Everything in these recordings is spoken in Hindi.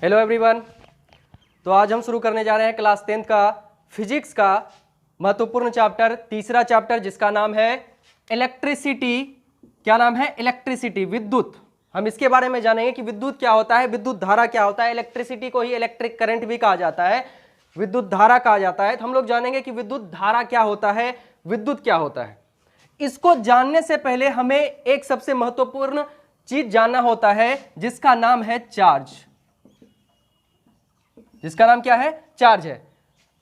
Hello everyone. तो आज हम शुरू करने जा रहे हैं क्लास 10th का फिजिक्स का महत्वपूर्ण चैप्टर, तीसरा चैप्टर जिसका नाम है इलेक्ट्रिसिटी। क्या नाम है? इलेक्ट्रिसिटी, विद्युत। हम इसके बारे में जानेंगे कि विद्युत क्या होता है, विद्युत धारा क्या होता है। इलेक्ट्रिसिटी को ही इलेक्ट्रिक करंट भी कहा जाता है, विद्युत धारा कहा जाता है। तो हम लोग जानेंगे कि विद्युत धारा क्या होता है, विद्युत क्या होता है। इसको जानने से पहले हमें एक सबसे महत्वपूर्ण चीज जानना होता है जिसका नाम है चार्ज। जिसका नाम क्या है? चार्ज है।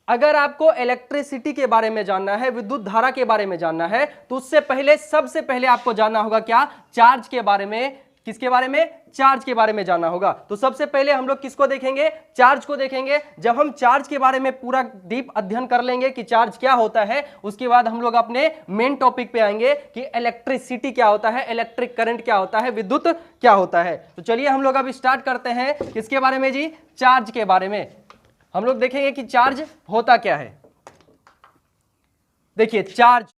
अगर आपको इलेक्ट्रिसिटी के बारे में जानना है, विद्युत धारा के बारे में जानना है, तो उससे पहले सबसे पहले आपको जानना होगा क्या? चार्ज के बारे में। किसके बारे में? चार्ज के बारे में जानना होगा। तो सबसे पहले हम लोग किसको देखेंगे? चार्ज को देखेंगे। जब हम चार्ज के बारे में पूरा डीप अध्ययन कर लेंगे कि चार्ज क्या होता है, उसके बाद हम लोग अपने मेन टॉपिक पे आएंगे कि इलेक्ट्रिसिटी क्या होता है, इलेक्ट्रिक करंट क्या होता है, विद्युत क्या होता है। तो चलिए हम लोग अब स्टार्ट करते हैं। किसके बारे में जी? चार्ज के बारे में। हम लोग देखेंगे कि चार्ज होता क्या है। देखिए चार्ज,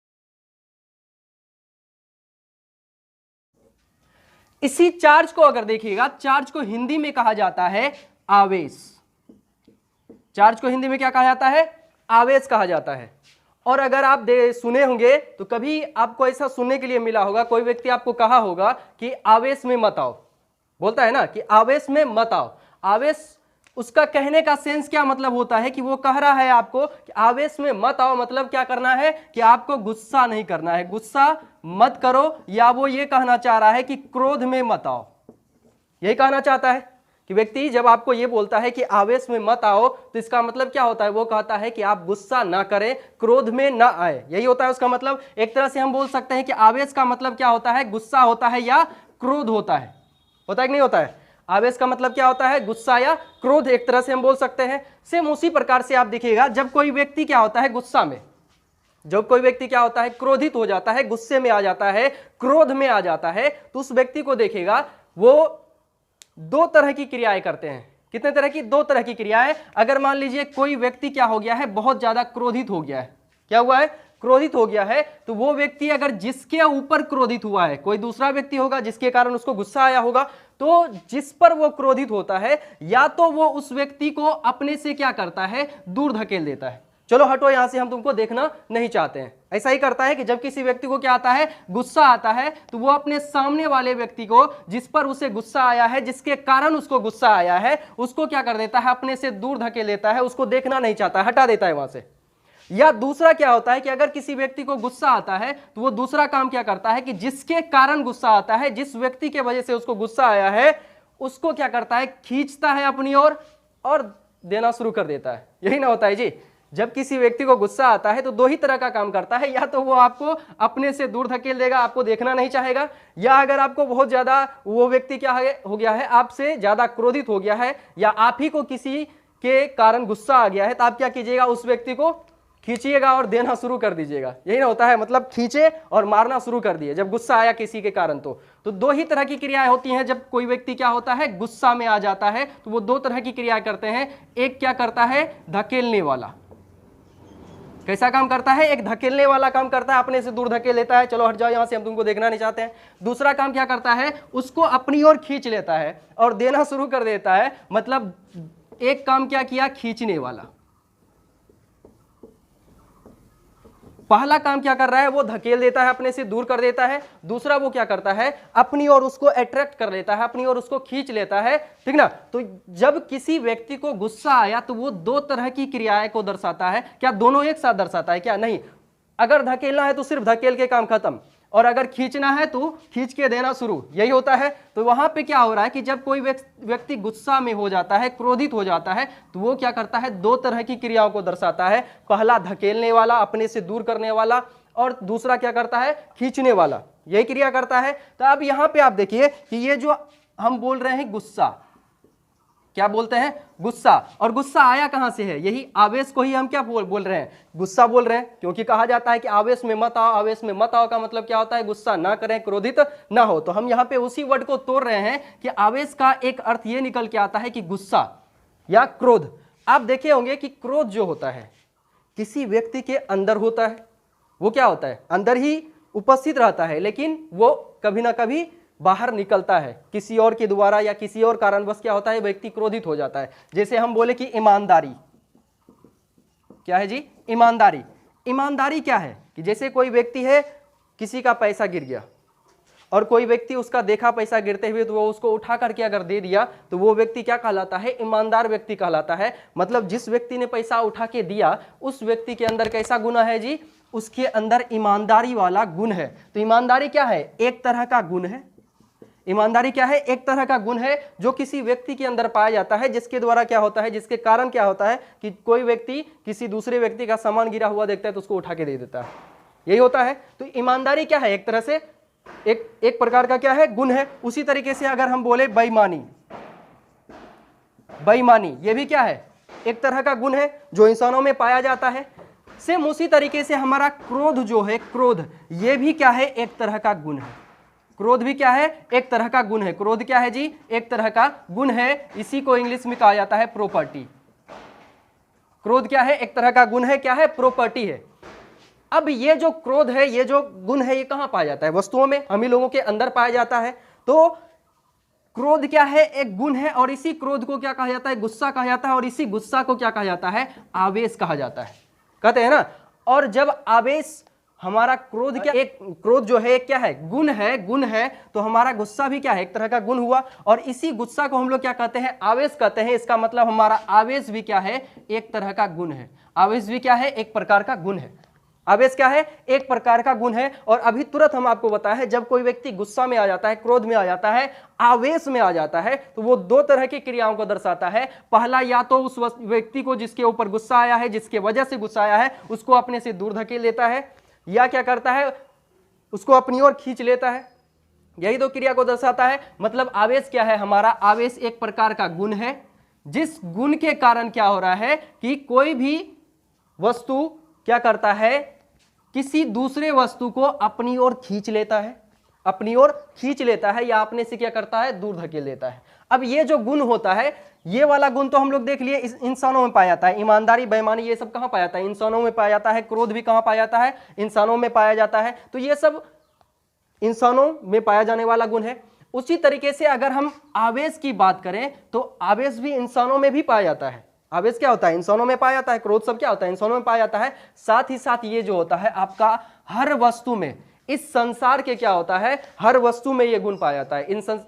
इसी चार्ज को अगर देखिएगा, चार्ज को हिंदी में कहा जाता है आवेश। चार्ज को हिंदी में क्या कहा जाता है? आवेश कहा जाता है। और अगर आप सुने होंगे तो कभी आपको ऐसा सुनने के लिए मिला होगा, कोई व्यक्ति आपको कहा होगा कि आवेश में मत आओ। बोलता है ना कि आवेश में मत आओ। आवेश, उसका कहने का सेंस क्या मतलब होता है कि वो कह रहा है आपको कि आवेश में मत आओ, मतलब क्या करना है कि आपको गुस्सा नहीं करना है, गुस्सा मत करो। या वो ये कहना चाह रहा है कि क्रोध में मत आओ। यही कहना चाहता है कि व्यक्ति जब आपको ये बोलता है कि आवेश में मत आओ, तो इसका मतलब क्या होता है? वो कहता है कि आप गुस्सा ना करें, क्रोध में ना आए। यही होता है उसका मतलब। एक तरह से हम बोल सकते हैं कि आवेश का मतलब क्या होता है? गुस्सा होता है या क्रोध होता है। होता है कि नहीं होता है? आवेश का मतलब क्या होता है? गुस्सा या क्रोध, एक तरह से हम बोल सकते हैं। सेम उसी प्रकार से आप देखिएगा, जब कोई व्यक्ति क्या होता है? गुस्सा में। जब कोई व्यक्ति क्या होता है? क्रोधित हो जाता है, गुस्से में आ जाता है, क्रोध में आ जाता है, तो उस व्यक्ति को देखिएगा वो दो तरह की क्रियाएं करते हैं। कितने तरह की? दो तरह की क्रियाएं। अगर मान लीजिए कोई व्यक्ति क्या हो गया है? बहुत ज्यादा क्रोधित हो गया है। क्या हुआ है? क्रोधित हो गया है। तो वो व्यक्ति अगर जिसके ऊपर क्रोधित हुआ है, कोई दूसरा व्यक्ति होगा जिसके कारण उसको गुस्सा आया होगा, तो जिस पर वो क्रोधित होता है, या तो वो उस व्यक्ति को अपने से क्या करता है? दूर धकेल देता है। चलो हटो यहां से, हम तुमको देखना नहीं चाहते हैं। ऐसा ही करता है कि जब किसी व्यक्ति को क्या आता है? गुस्सा आता है, तो वो अपने सामने वाले व्यक्ति को, जिस पर उसे गुस्सा आया है, जिसके कारण उसको गुस्सा आया है, उसको क्या कर देता है? अपने से दूर धकेल देता है, उसको देखना नहीं चाहता है, हटा देता है वहां से। या दूसरा क्या होता है कि अगर किसी व्यक्ति को गुस्सा आता है, तो वो दूसरा काम क्या करता है कि जिसके कारण गुस्सा आता है, जिस व्यक्ति के वजह से उसको गुस्सा आया है, उसको क्या करता है? खींचता है अपनी ओर और देना शुरू कर देता है। यही ना होता है जी? जब किसी व्यक्ति को गुस्सा आता है तो दो ही तरह का काम करता है, या तो वो आपको अपने से दूर धकेल देगा, आपको देखना नहीं चाहेगा, या अगर आपको बहुत ज्यादा वो व्यक्ति क्या हो गया है? आपसे ज्यादा क्रोधित हो गया है, या आप ही को किसी के कारण गुस्सा आ गया है, तो आप क्या कीजिएगा? उस व्यक्ति को खींचिएगा और देना शुरू कर दीजिएगा। यही ना होता है? मतलब खींचे और मारना शुरू कर दिए जब गुस्सा आया किसी के कारण। तो दो ही तरह की क्रियाएं होती हैं जब कोई व्यक्ति क्या होता है? गुस्सा में आ जाता है, तो वो दो तरह की क्रियाएं करते हैं। एक क्या करता है? धकेलने वाला। कैसा काम करता है? एक धकेलने वाला काम करता है, अपने से दूर धकेल लेता है, चलो हट जाओ यहां से, हम तुमको देखना नहीं चाहते हैं। दूसरा काम क्या करता है? उसको अपनी ओर खींच लेता है और देना शुरू कर देता है। मतलब एक काम क्या किया? खींचने वाला। पहला काम क्या कर रहा है? वो धकेल देता है, अपने से दूर कर देता है। दूसरा वो क्या करता है? अपनी ओर उसको अट्रैक्ट कर लेता है, अपनी ओर उसको खींच लेता है। ठीक ना? तो जब किसी व्यक्ति को गुस्सा आया तो वो दो तरह की क्रियाएं को दर्शाता है। क्या दोनों एक साथ दर्शाता है? क्या नहीं। अगर धकेलना है तो सिर्फ धकेल के काम खत्म, और अगर खींचना है तो खींच के देना शुरू। यही होता है। तो वहां पे क्या हो रहा है कि जब कोई व्यक्ति गुस्सा में हो जाता है, क्रोधित हो जाता है, तो वो क्या करता है? दो तरह की क्रियाओं को दर्शाता है। पहला धकेलने वाला, अपने से दूर करने वाला, और दूसरा क्या करता है? खींचने वाला। यही क्रिया करता है। तो अब यहां पे आप देखिए कि ये जो हम बोल रहे हैं गुस्सा, क्या बोलते हैं? गुस्सा। और गुस्सा आया कहां से है? यही आवेश को ही हम क्या बोल रहे हैं? गुस्सा बोल रहे हैं, क्योंकि कहा जाता है कि आवेश में मत आओ। आवेश में मत आओ का मतलब क्या होता है? गुस्सा ना करें, क्रोधित ना हो। तो हम यहां पे उसी वर्ड को तोड़ रहे हैं कि आवेश का एक अर्थ ये निकल के आता है कि गुस्सा या क्रोध। आप देखे होंगे कि क्रोध जो होता है किसी व्यक्ति के अंदर होता है। वो क्या होता है? अंदर ही उपस्थित रहता है, लेकिन वो कभी ना कभी बाहर निकलता है किसी और के द्वारा या किसी और कारणवश, क्या होता है, व्यक्ति क्रोधित हो जाता है। जैसे हम बोले कि ईमानदारी, क्या है जी, ईमानदारी। ईमानदारी क्या है कि जैसे कोई व्यक्ति है, किसी का पैसा गिर गया और कोई व्यक्ति उसका देखा पैसा गिरते हुए तो वो उसको उठा करके अगर दे दिया तो वो व्यक्ति क्या कहलाता है, ईमानदार व्यक्ति कहलाता है। मतलब जिस व्यक्ति ने पैसा उठा के दिया उस व्यक्ति के अंदर कैसा गुण है जी, उसके अंदर ईमानदारी वाला गुण है। तो ईमानदारी क्या है, एक तरह का गुण है। ईमानदारी क्या है, एक तरह का गुण है जो किसी व्यक्ति के अंदर पाया जाता है, जिसके द्वारा क्या होता है, जिसके कारण क्या होता है कि कोई व्यक्ति किसी दूसरे व्यक्ति का सामान गिरा हुआ देखता है तो उसको उठा के दे देता है, यही होता है। तो ईमानदारी क्या है, एक तरह से एक प्रकार का क्या है, गुण है। उसी तरीके से अगर हम बोले बेईमानी, बेईमानी ये भी क्या है, एक तरह का गुण है जो इंसानों में पाया जाता है। सेम उसी तरीके से हमारा क्रोध जो है, क्रोध ये भी क्या है, एक तरह का गुण है। क्रोध भी क्या है, एक तरह का गुण है। क्रोध क्या है जी, एक तरह का गुण है। इसी को इंग्लिश में कहा जाता है प्रॉपर्टी। क्रोध क्या है, एक तरह का गुण है, क्या है, प्रॉपर्टी है। अब ये जो क्रोध है, ये जो गुण है, ये कहां पाया जाता है, वस्तुओं में, हम ही लोगों के अंदर पाया जाता है। तो क्रोध क्या है, एक गुण है, और इसी क्रोध को क्या कहा जाता है, गुस्सा कहा जाता है, और इसी गुस्सा को क्या कहा जाता है, आवेश कहा जाता है, कहते हैं ना। और जब आवेश, हमारा क्रोध क्या, एक क्रोध जो है क्या है, गुण है, गुण है, तो हमारा गुस्सा भी क्या है, एक तरह का गुण हुआ। और इसी गुस्सा को हम लोग क्या कहते हैं, आवेश कहते हैं। इसका मतलब हमारा आवेश भी क्या है, एक तरह का गुण है। आवेश भी क्या है, एक प्रकार का गुण है। आवेश क्या है, एक प्रकार का गुण है। और अभी तुरंत हम आपको बताया है, जब कोई व्यक्ति गुस्सा में आ जाता है, क्रोध में आ जाता है, आवेश में आ जाता है, तो वो दो तरह की क्रियाओं को दर्शाता है। पहला, या तो उस व्यक्ति को जिसके ऊपर गुस्सा आया है, जिसके वजह से गुस्सा आया है, उसको अपने से दूर धकेल लेता है, या क्या करता है, उसको अपनी ओर खींच लेता है। यही दो क्रिया को दर्शाता है। मतलब आवेश क्या है, हमारा आवेश एक प्रकार का गुण है, जिस गुण के कारण क्या हो रहा है कि कोई भी वस्तु क्या करता है, किसी दूसरे वस्तु को अपनी ओर खींच लेता है, अपनी ओर खींच लेता है, या अपने से क्या करता है, दूर धकेल लेता है। अब ये जो गुण होता है, ये वाला गुण तो हम लोग देख लिए इंसानों में पाया जाता है। ईमानदारी, बेईमानी, ये सब कहां पाया जाता है, इंसानों में पाया जाता है। क्रोध भी कहां पाया जाता है, इंसानों में पाया जाता है। तो ये सब इंसानों में पाया जाने वाला गुण है। उसी तरीके से अगर हम आवेश की बात करें तो आवेश भी इंसानों में भी पाया जाता है। आवेश क्या होता है, इंसानों में पाया जाता है। क्रोध सब क्या होता है, इंसानों में पाया जाता है। साथ ही साथ ये जो होता है आपका हर वस्तु में, इस संसार के क्या होता है, हर वस्तु में ये गुण पाया जाता है।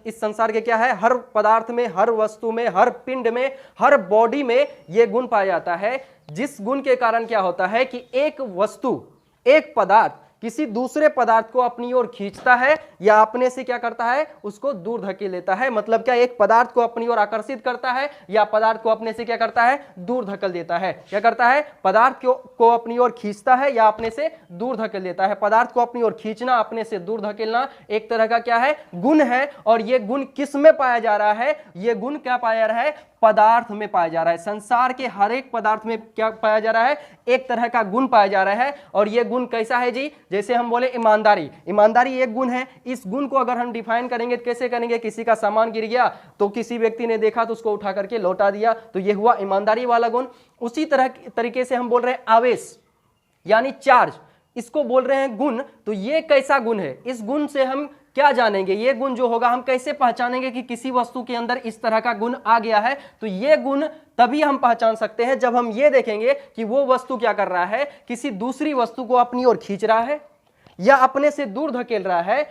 इस संसार के क्या है, हर पदार्थ में, हर वस्तु में, हर पिंड में, हर बॉडी में ये गुण पाया जाता है। जिस गुण के कारण क्या होता है कि एक वस्तु, एक पदार्थ किसी दूसरे पदार्थ को अपनी ओर खींचता है, या अपने से क्या करता है, उसको दूर धकेल लेता है। मतलब क्या, एक पदार्थ को अपनी ओर आकर्षित करता है, या पदार्थ को अपने से क्या करता है, दूर धकेल देता है। क्या करता है, पदार्थ को अपनी ओर खींचता है, या अपने से दूर धकेल देता है। पदार्थ को अपनी ओर खींचना, अपने से दूर धकेलना एक तरह का क्या है, गुण है। और ये गुण किस में पाया जा रहा है, ये गुण क्या पाया जा रहा है, पदार्थ में पाया जा रहा है। संसार के हर एक पदार्थ में क्या पाया जा रहा है, एक तरह का गुण पाया जा रहा है। और ये गुण कैसा है जी, जैसे हम बोले ईमानदारी, ईमानदारी एक गुण है। इस गुण को अगर हम डिफाइन करेंगे तो कैसे करेंगे, किसी का सामान गिर गया तो किसी व्यक्ति ने देखा तो उसको उठा करके लौटा दिया, तो ये हुआ ईमानदारी वाला गुण। उसी तरीके से हम बोल रहे हैं आवेश यानी चार्ज, इसको बोल रहे हैं गुण। तो ये कैसा गुण है, इस गुण से हम क्या जानेंगे, ये गुण जो होगा हम कैसे पहचानेंगे कि किसी वस्तु के अंदर इस तरह का गुण आ गया है। तो ये गुण तभी हम पहचान सकते हैं जब हम ये देखेंगे कि वो वस्तु क्या कर रहा है, किसी दूसरी वस्तु को अपनी ओर खींच रहा है या अपने से दूर धकेल रहा है।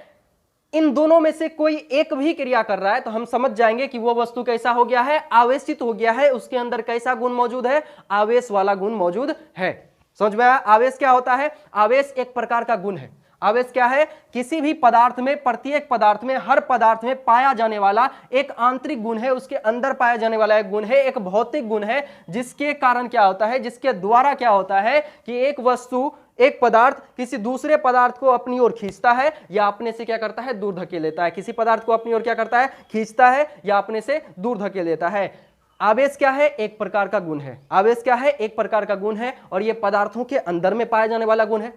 इन दोनों में से कोई एक भी क्रिया कर रहा है तो हम समझ जाएंगे कि वो वस्तु कैसा हो गया है, आवेशित हो गया है। उसके अंदर कैसा गुण मौजूद है, आवेश वाला गुण मौजूद है। समझ में आया, आवेश क्या होता है, आवेश एक प्रकार का गुण है। आवेश क्या है, किसी भी पदार्थ में, प्रत्येक पदार्थ में, हर पदार्थ में पाया जाने वाला एक आंतरिक गुण है, उसके अंदर पाया जाने वाला एक गुण है, एक भौतिक गुण है, जिसके कारण क्या होता है, जिसके द्वारा क्या होता है कि एक वस्तु, एक पदार्थ किसी दूसरे पदार्थ को अपनी ओर खींचता है या अपने से क्या करता है, दूर धकेल लेता है। किसी पदार्थ को अपनी ओर क्या करता है, खींचता है या अपने से दूर धकेल लेता है। आवेश क्या है, एक प्रकार का गुण है। आवेश क्या है, एक प्रकार का गुण है, और यह पदार्थों के अंदर में पाया जाने वाला गुण है।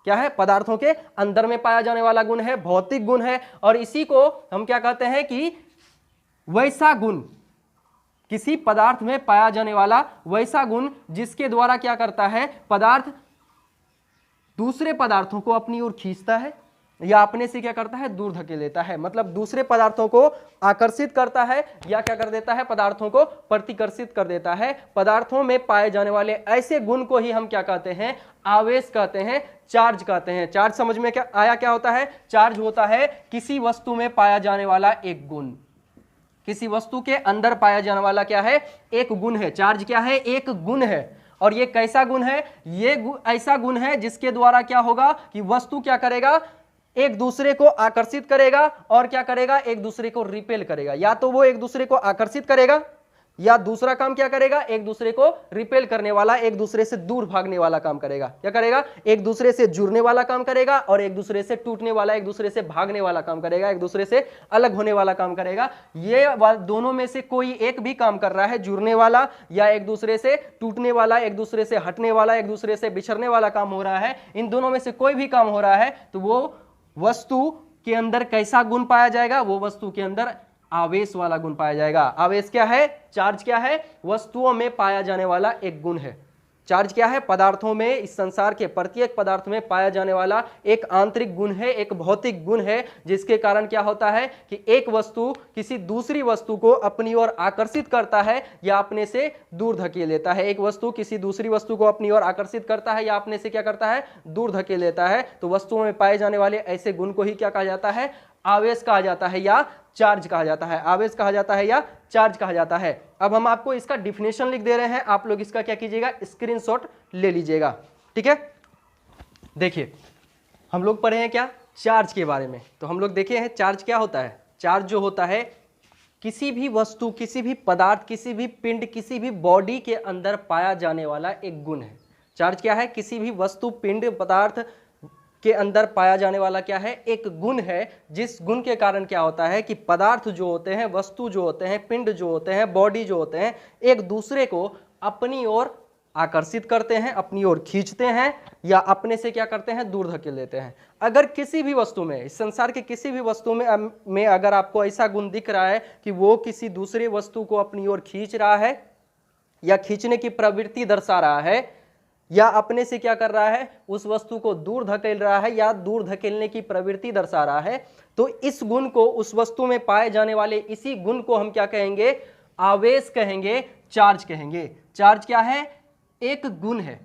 क्या है, पदार्थों के अंदर में पाया जाने वाला गुण है, भौतिक गुण है। और इसी को हम क्या कहते हैं कि वैसा गुण, किसी पदार्थ में पाया जाने वाला वैसा गुण जिसके द्वारा क्या करता है, पदार्थ दूसरे पदार्थों को अपनी ओर खींचता है या अपने से क्या करता है, दूर धकेल देता है, मतलब दूसरे पदार्थों को आकर्षित करता है या क्या कर देता है, पदार्थों को प्रतिकर्षित कर देता है। पदार्थों में पाए जाने वाले ऐसे गुण को ही हम क्या कहते हैं, आवेश कहते हैं, चार्ज कहते हैं। चार्ज समझ में क्या आया, क्या होता है, चार्ज होता है किसी वस्तु में पाया जाने वाला एक गुण, किसी वस्तु के अंदर पाया जाने वाला क्या है, एक गुण है। चार्ज क्या है, एक गुण है। और ये कैसा गुण है, ये ऐसा गुण है जिसके द्वारा क्या होगा कि वस्तु क्या करेगा, एक दूसरे को आकर्षित करेगा और क्या करेगा, एक दूसरे को रिपेल करेगा। या तो वो एक दूसरे को आकर्षित करेगा या दूसरा काम क्या करेगा, एक दूसरे को रिपेल करने वाला, एक दूसरे से दूर भागने वाला काम करेगा। क्या करेगा, एक दूसरे से जुड़ने वाला काम करेगा और एक दूसरे से टूटने वाला, एक दूसरे से भागने वाला काम करेगा, एक दूसरे से अलग होने वाला काम करेगा। ये दोनों में से कोई एक भी काम कर रहा है, जुड़ने वाला या एक दूसरे से टूटने वाला, एक दूसरे से हटने वाला, एक दूसरे से बिछड़ने वाला काम हो रहा है, इन दोनों में से कोई भी काम हो रहा है तो वो वस्तु के अंदर कैसा गुण पाया जाएगा, वो वस्तु के अंदर आवेश वाला गुण पाया जाएगा। आवेश क्या है, चार्ज क्या है, वस्तुओं में पाया जाने वाला एक गुण है। चार्ज क्या है, पदार्थों में, इस संसार के प्रत्येक पदार्थ में पाया जाने वाला एक आंतरिक गुण है, एक भौतिक गुण है, जिसके कारण क्या होता है कि एक वस्तु किसी दूसरी वस्तु को अपनी ओर आकर्षित करता है या अपने से दूर धकेल देता है। एक वस्तु किसी दूसरी वस्तु को अपनी ओर आकर्षित करता है या अपने से क्या करता है, दूर धकेल देता है। तो वस्तुओं में पाए जाने वाले ऐसे गुण को ही क्या कहा जाता है, आवेश कहा जाता है या चार्ज कहा जाता है। आवेश कहा जाता है या चार्ज कहा जाता है। अब हम आपको इसका डिफिनेशन लिख दे रहे हैं, आप लोग इसका क्या कीजिएगा, स्क्रीनशॉट ले लीजिएगा, ठीक है। देखिए हम लोग पढ़े हैं क्या, चार्ज के बारे में। तो हम लोग देखे हैं चार्ज क्या होता है। चार्ज जो होता है किसी भी वस्तु, किसी भी पदार्थ, किसी भी पिंड, किसी भी बॉडी के अंदर पाया जाने वाला एक गुण है। चार्ज क्या है, किसी भी वस्तु, पिंड, पदार्थ के अंदर पाया जाने वाला क्या है, एक गुण है, जिस गुण के कारण क्या होता है कि पदार्थ जो होते हैं, वस्तु जो होते हैं, पिंड जो होते हैं, बॉडी जो होते हैं, एक दूसरे को अपनी ओर आकर्षित करते हैं, अपनी ओर खींचते हैं या अपने से क्या करते हैं, दूर धकेल देते हैं। अगर किसी भी वस्तु में, इस संसार के किसी भी वस्तु में अगर आपको ऐसा गुण दिख रहा है कि वो किसी दूसरे वस्तु को अपनी ओर खींच रहा है या खींचने की प्रवृत्ति दर्शा रहा है या अपने से क्या कर रहा है, उस वस्तु को दूर धकेल रहा है या दूर धकेलने की प्रवृत्ति दर्शा रहा है, तो इस गुण को, उस वस्तु में पाए जाने वाले इसी गुण को हम क्या कहेंगे, आवेश कहेंगे, चार्ज कहेंगे। चार्ज क्या है, एक गुण है।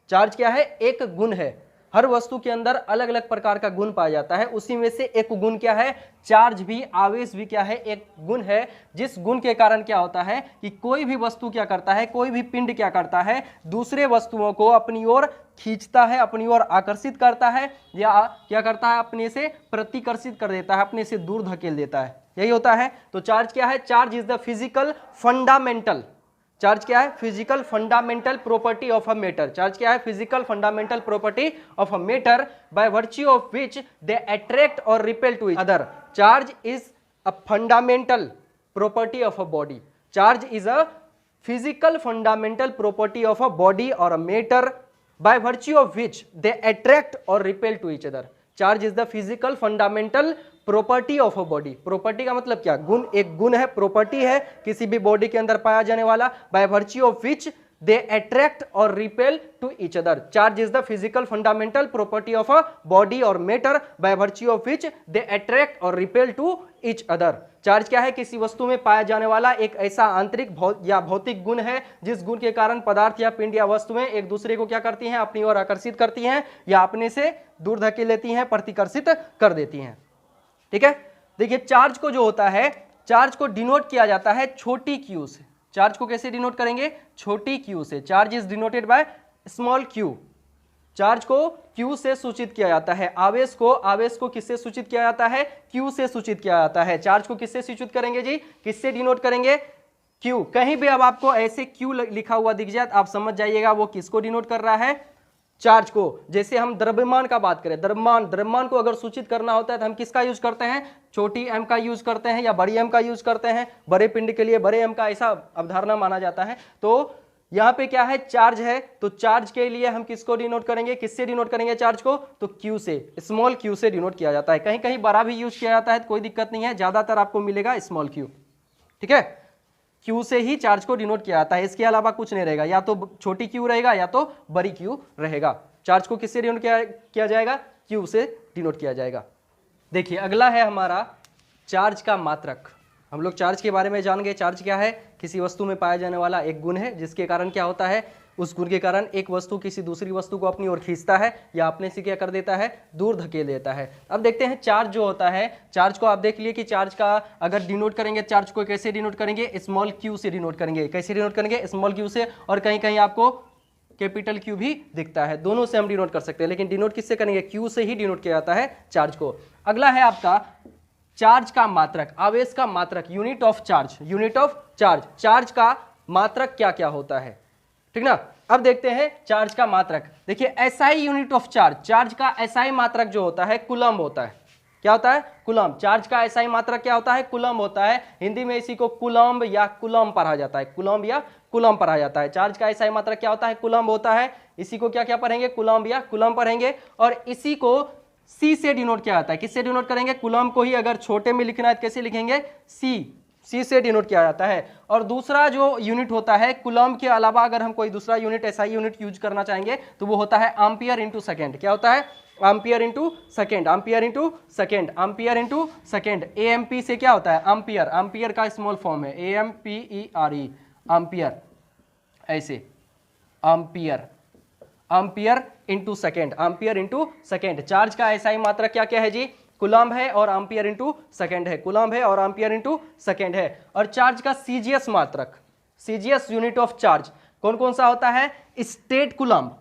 चार्ज क्या है, एक गुण है। हर वस्तु के अंदर अलग अलग प्रकार का गुण पाया जाता है, उसी में से एक गुण क्या है, चार्ज भी, आवेश भी क्या है, एक गुण है, जिस गुण के कारण क्या होता है कि कोई भी वस्तु क्या करता है, कोई भी पिंड क्या करता है, दूसरे वस्तुओं को अपनी ओर खींचता है, अपनी ओर आकर्षित करता है या क्या करता है, अपने से प्रतिकर्षित कर देता है, अपने से दूर धकेल देता है। यही होता है। तो चार्ज क्या है, charge is the physical fundamental, charge क्या है, physical fundamental property of a matter. Charge क्या है, physical fundamental property of a matter by virtue of which they attract और repel to each other. Charge is a fundamental property of a body. Charge is a physical fundamental property of a body और a matter by virtue of which they attract और repel to each other. Charge is the physical fundamental property of a body. Property का मतलब क्या, गुण, एक गुण है, प्रॉपर्टी है किसी भी बॉडी के अंदर पाया जाने वाला, by virtue of which they attract और repel to each other. Charge is the physical fundamental property of a body और matter by virtue of which they attract और repel to each other. Charge क्या है, किसी वस्तु में पाया जाने वाला एक ऐसा आंतरिक या भौतिक गुण है, जिस गुण के कारण पदार्थ या पिंड या वस्तुएं एक दूसरे को क्या करती हैं, अपनी ओर आकर्षित करती हैं या अपने से दूर धकेल लेती हैं, प्रतिकर्षित कर देती हैं। ठीक है। देखिए चार्ज को जो होता है, चार्ज को डिनोट किया जाता है छोटी क्यू से। चार्ज को कैसे डिनोट करेंगे, छोटी क्यू से। Charge is denoted by small Q. Charge को क्यू से सूचित किया जाता है। आवेश को किससे सूचित किया जाता है, क्यू से सूचित किया जाता है। चार्ज को किससे सूचित करेंगे जी, किससे डिनोट करेंगे, क्यू। कहीं भी अब आपको ऐसे क्यू लिखा हुआ दिख जाए आप समझ जाइएगा वो किसको डिनोट कर रहा है, चार्ज को। जैसे हम द्रव्यमान का बात करें, द्रव्यमान को अगर सूचित करना होता है तो हम किसका यूज करते हैं, छोटी एम का यूज करते हैं या बड़ी एम का यूज करते हैं। बड़े पिंड के लिए बड़े एम का ऐसा अवधारणा माना जाता है। तो यहाँ पे क्या है, चार्ज है, तो चार्ज के लिए हम किसको डिनोट करेंगे, किससे डिनोट करेंगे चार्ज को, तो क्यू से, स्मॉल क्यू से डिनोट किया जाता है। कहीं कहीं बड़ा भी यूज किया जाता है तो कोई दिक्कत नहीं है, ज्यादातर आपको मिलेगा स्मॉल क्यू। ठीक है, क्यू से ही चार्ज को डिनोट किया जाता है, इसके अलावा कुछ नहीं रहेगा, या तो छोटी क्यू रहेगा या तो बड़ी क्यू रहेगा। चार्ज को किससे डिनोट किया जाएगा? Q से डिनोट किया जाएगा। देखिए अगला है हमारा चार्ज का मात्रक। हम लोग चार्ज के बारे में जान गए। चार्ज क्या है? किसी वस्तु में पाया जाने वाला एक गुण है जिसके कारण क्या होता है, उस गुण के कारण एक वस्तु किसी दूसरी वस्तु को अपनी ओर खींचता है या अपने से क्या कर देता है, दूर धकेल देता है। अब देखते हैं चार्ज जो होता है, चार्ज को आप देख लिए कि चार्ज का अगर डिनोट करेंगे, चार्ज को कैसे डिनोट करेंगे? स्मॉल q से डिनोट करेंगे। कैसे डिनोट करेंगे? स्मॉल q से, और कहीं कहीं आपको कैपिटल Q भी दिखता है, दोनों से हम डिनोट कर सकते हैं, लेकिन डिनोट किससे करेंगे? Q से ही डिनोट किया जाता है चार्ज को। अगला है आपका चार्ज का मात्रक, आवेश का मात्रक, unit of charge. Unit of charge, charge का मात्रक क्या क्या होता है, ठीक ना। अब देखते हैं चार्ज का मात्रक। देखिए SI unit of charge, charge का SI मात्रक जो होता है कूलम्ब होता है। क्या होता है? कूलम्ब। चार्ज का SI मात्रक क्या होता है? कूलम्ब होता है। हिंदी में इसी को कूलम्ब या कूलम्ब पढ़ा जाता है, कूलम्ब या कूलम्ब पढ़ा जाता है। चार्ज का SI मात्रक क्या होता है? कूलम्ब होता है। इसी को क्या क्या पढ़ेंगे? कूलम्ब या कूलम्ब पढ़ेंगे। और इसी को C से डिनोट किया जाता है। किससे डिनोट करेंगे? कूलम्ब को ही अगर छोटे में लिखना है तो कैसे लिखेंगे? C से डिनोट किया जाता है। और दूसरा जो यूनिट होता है कूलम्ब के अलावा, अगर हम कोई दूसरा यूनिट SI यूनिट यूज करना चाहेंगे तो वो होता है एम्पियर इंटू सेकेंड। क्या होता है? Ampere into second, ampere into second, ampere into second. AMP से क्या होता है? एम्पियर, एम्पियर का स्मॉल फॉर्म है AMPERE, एम्पियर, ऐसे ampere, ampere into second, ampere into second. Charge का SI मात्रक क्या क्या है जी? कूलम्ब है और एम्पियर इंटू सेकेंड है, कूलम्ब है और एम्पियर इंटू सेकेंड है। और चार्ज का CGS मात्रक, CGS यूनिट ऑफ चार्ज कौन कौन सा होता है? State coulomb.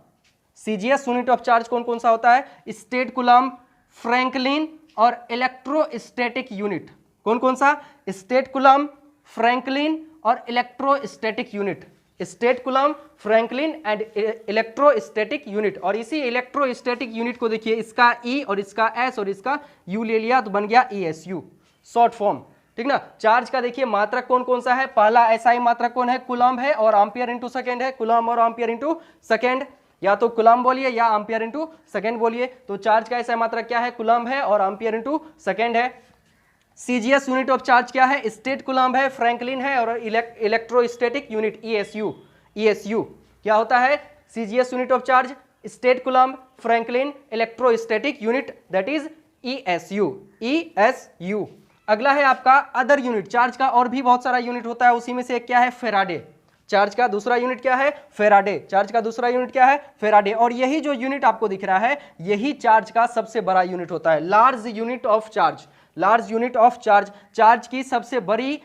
CGS unit of charge कौन कौन सा होता है? स्टेट कूलम्ब, फ्रैंकलिन और इलेक्ट्रोस्टैटिक यूनिट। कौन कौन सा? स्टेट कूलम्ब, फ्रैंकलिन और electrostatic unit. State coulomb, Franklin and electrostatic unit. और इसी इलेक्ट्रोस्टैटिक यूनिट को देखिए, इसका E और इसका S और इसका U ले लिया तो बन गया ESU, शॉर्ट फॉर्म, ठीक ना। चार्ज का देखिए मात्रक कौन कौन सा है? पहला SI मात्रक कौन है? कूलम्ब है और एम्पियर इंटू सेकेंड है, कूलम्ब और एम्पियर इंटू सेकेंड। या तो कूलम्ब बोलिए या एम्पियर इंटू सेकेंड बोलिए। तो चार्ज का SI मात्रक क्या है? कूलम्ब है और एम्पियर इंटू सेकेंड है। CGS यूनिट ऑफ चार्ज क्या है? स्टेट कूलम्ब है, फ्रैंकलिन है और इलेक्ट्रोस्टैटिक यूनिट ESU। क्या होता है? CGS unit of charge state coulomb, Franklin, electrostatic unit, that is ESU। अगला है आपका अदर यूनिट। चार्ज का और भी बहुत सारा यूनिट होता है, उसी में से एक क्या है? फेराडे। चार्ज का दूसरा यूनिट क्या है? फेराडे। चार्ज का दूसरा यूनिट क्या है? फेराडे। और यही जो यूनिट आपको दिख रहा है यही चार्ज का सबसे बड़ा यूनिट होता है, large unit of charge. Large unit of charge, charge की सबसे बड़ी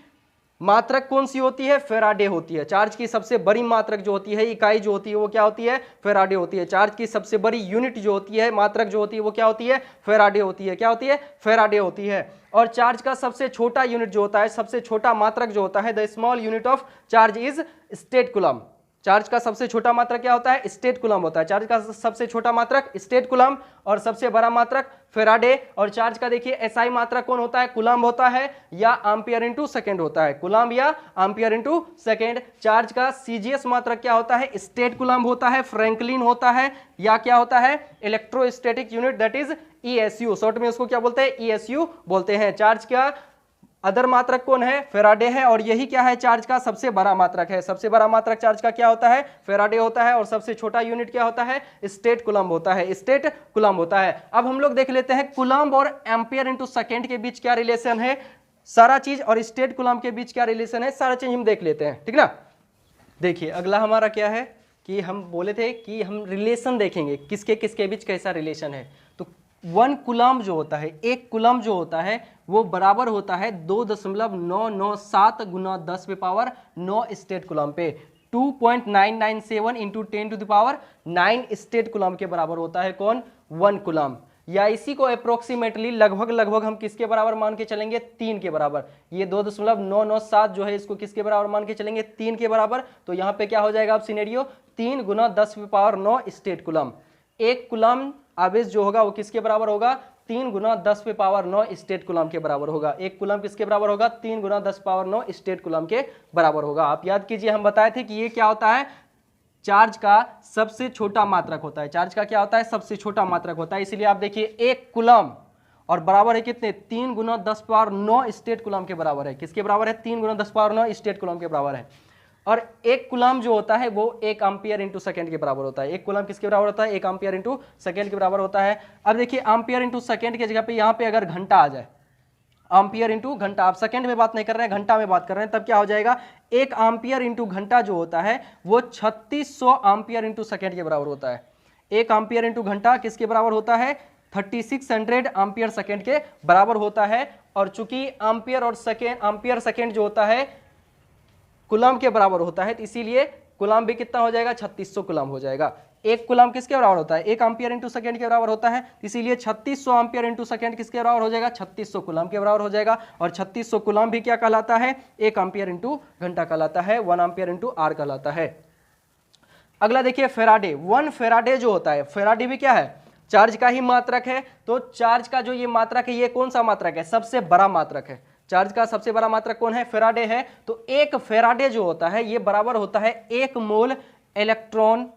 मात्रक कौन सी होती है? फेराडे होती है। चार्ज की सबसे बड़ी मात्रक जो होती है, इकाई जो होती है वो क्या होती है? फेराडे होती है। चार्ज की सबसे बड़ी यूनिट जो होती है, मात्रक जो होती है वो क्या होती है? फेराडे होती है। क्या होती है? फेराडे होती है। और चार्ज का सबसे छोटा यूनिट जो होता है, सबसे छोटा मात्रक जो होता है, the small unit of charge is state coulomb. Charge का सबसे छोटा मात्रक क्या होता है? स्टेट कूलम्ब होता है। चार्ज का सबसे छोटा मात्रक स्टेट कूलम्ब और सबसे बड़ा मात्रक फेराडे। और चार्ज का देखिए SI मात्रक कौन होता है? कूलम्ब होता है या एम्पियर इंटू सेकेंड होता है, कूलम्ब या एम्पियर इंटू सेकेंड। चार्ज का CGS मात्रक क्या होता है? स्टेट कूलम्ब होता है, फ्रैंकलिन होता है या क्या होता है? Electrostatic unit, that is ESU। Short में उसको क्या बोलते हैं? ESU बोलते हैं। चार्ज का अदर मात्रक कौन है? फेराडे है। और यही क्या है? चार्ज का सबसे बड़ा मात्रक है। सबसे बड़ा मात्रक चार्ज का क्या होता है? फेराडे होता है। और सबसे छोटा यूनिट क्या होता है? स्टेट कूलम्ब होता है, स्टेट कूलम्ब होता है। अब हम लोग देख लेते हैं कूलम्ब और एम्पियर इंटू सेकेंड के बीच क्या रिलेशन है, सारा चीज, और स्टेट कूलम्ब के बीच क्या रिलेशन है, सारा चीज हम देख लेते हैं, ठीक ना। देखिए अगला हमारा क्या है कि हम बोले थे कि हम रिलेशन देखेंगे, किसके किसके बीच कैसा रिलेशन है। तो 1 कूलम्ब जो होता है, 1 कूलम्ब जो होता है वो बराबर होता है 2.997 गुना 10 पे पावर 9 स्टेट कूलम्ब पे। 2.997 into 10 to the power 9 statcoulomb के बराबर होता है कौन? 1 कूलम्ब। या इसी को अप्रोक्सीमेटली लगभग हम किसके बराबर मान के चलेंगे? 3 के बराबर। ये 2.997 जो है इसको किसके बराबर मान के चलेंगे? 3 के बराबर। तो यहाँ पे क्या हो जाएगा अब सिनेरियो? 3 गुना 10 पे पावर 9 स्टेट कूलम्ब। 1 कूलम्ब आवेश जो होगा वो किसके बराबर होगा? 3 गुना 10 पे पावर 9 स्टेट कूलम्ब के बराबर होगा। 1 कूलम्ब किसके बराबर होगा? 3 गुना 10 पावर 9 स्टेट कूलम्ब के बराबर होगा। आप याद कीजिए, हम बताए थे कि ये क्या होता है? चार्ज का सबसे छोटा मात्रक होता है। चार्ज का क्या होता है? सबसे छोटा मात्रक होता है। इसलिए आप देखिए 1 कूलम्ब और बराबर है कितने? 3 गुना 10 पावर 9 स्टेट कूलम्ब के बराबर है। किसके बराबर है? 3 गुना 10 पावर 9 स्टेट कूलम्ब के बराबर है। और एक कूलम जो होता है वो 1 एम्पियर इंटू सेकेंड के बराबर होता है। एक कूलम किसके बराबर होता है? 1 एम्पियर इंटू सेकेंड के बराबर होता है। अब देखिए एम्पियर इंटू सेकेंड की जगह पे यहाँ पे अगर घंटा आ जाए, एम्पियर इंटू घंटा, आप सेकेंड में बात नहीं कर रहे हैं, घंटा में बात कर रहे हैं, तब क्या हो जाएगा? 1 एम्पियर इंटू घंटा जो होता है वो 3600 एम्पियर इंटू सेकेंड के बराबर होता है। 1 एम्पियर इंटू घंटा किसके बराबर होता है? 3600 एम्पियर सेकेंड के बराबर होता है। और चूंकि एम्पियर और सेकेंड, एम्पियर सेकेंड जो होता है कूलम के बराबर होता है, तो इसीलिए कूलम भी कितना हो जाएगा? 3600 कूलम हो जाएगा। एक कूलम किसके बराबर होता है? 1 एम्पियर इंटू सेकेंड के बराबर होता है, इसीलिए 3600 एम्पियर इंटू सेकेंड किसके बराबर हो जाएगा? 3600 कूलम के बराबर हो जाएगा। और 3600 कूलम भी क्या कहलाता है? 1 एम्पियर इंटू घंटा कहलाता है, 1 एम्पियर इंटू आर कहलाता है। अगला देखिए फेराडे। 1 फेराडे जो होता है, फेराडे भी क्या है? चार्ज का ही मात्रक है। तो चार्ज का जो ये मात्रक है, ये कौन सा मात्रक है? सबसे बड़ा मात्रक है। चार्ज का सबसे बड़ा मात्रक कौन है? फेराडे है। तो 1 फेराडे जो होता है ये बराबर होता है 1 मोल इलेक्ट्रॉन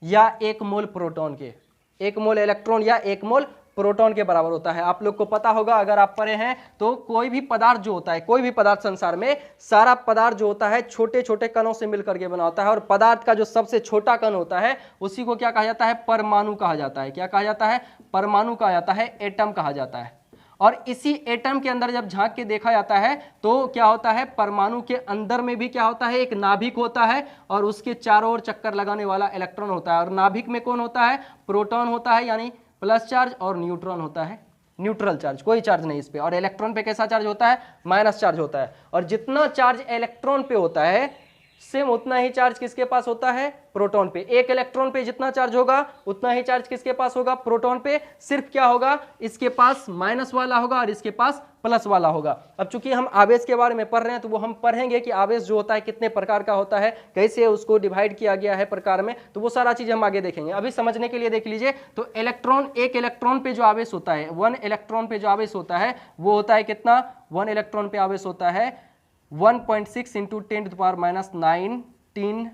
या 1 मोल प्रोटॉन के। 1 मोल इलेक्ट्रॉन या 1 मोल प्रोटॉन के बराबर होता है। आप लोग को पता होगा, अगर आप पढ़े हैं, तो कोई भी पदार्थ जो होता है, कोई भी पदार्थ संसार में, सारा पदार्थ जो होता है छोटे छोटे कणों से मिलकर के बना होता है। और पदार्थ का जो सबसे छोटा कण होता है उसी को क्या कहा जाता है? परमाणु कहा जाता है। क्या कहा जाता है? परमाणु कहा जाता है, एटम कहा जाता है। और इसी एटम के अंदर जब झांक के देखा जाता है तो क्या होता है? परमाणु के अंदर में भी क्या होता है? एक नाभिक होता है और उसके चारों ओर चक्कर लगाने वाला इलेक्ट्रॉन होता है। और नाभिक में कौन होता है? प्रोटॉन होता है, यानी प्लस चार्ज, और न्यूट्रॉन होता है, न्यूट्रल चार्ज, कोई चार्ज नहीं इस पे। और इलेक्ट्रॉन पे कैसा चार्ज होता है? माइनस चार्ज होता है। और जितना चार्ज इलेक्ट्रॉन पे होता है सेम उतना ही चार्ज किसके पास होता है? प्रोटॉन पे। एक इलेक्ट्रॉन पे जितना चार्ज होगा उतना ही चार्ज किसके पास होगा? प्रोटॉन पे। सिर्फ क्या होगा? इसके पास माइनस वाला होगा और इसके पास प्लस वाला होगा। अब चूंकि हम आवेश के बारे में पढ़ रहे हैं तो वो हम पढ़ेंगे कि आवेश जो होता है कितने प्रकार का होता है, कैसे उसको डिवाइड किया गया है प्रकार में, तो वो सारा चीज हम आगे देखेंगे। अभी समझने के लिए देख लीजिए। तो इलेक्ट्रॉन, एक इलेक्ट्रॉन पे जो आवेश होता है, 1 इलेक्ट्रॉन पे जो आवेश होता है वो होता है कितना? 1 इलेक्ट्रॉन पे आवेश होता है 1.6 इंटू 10⁻⁹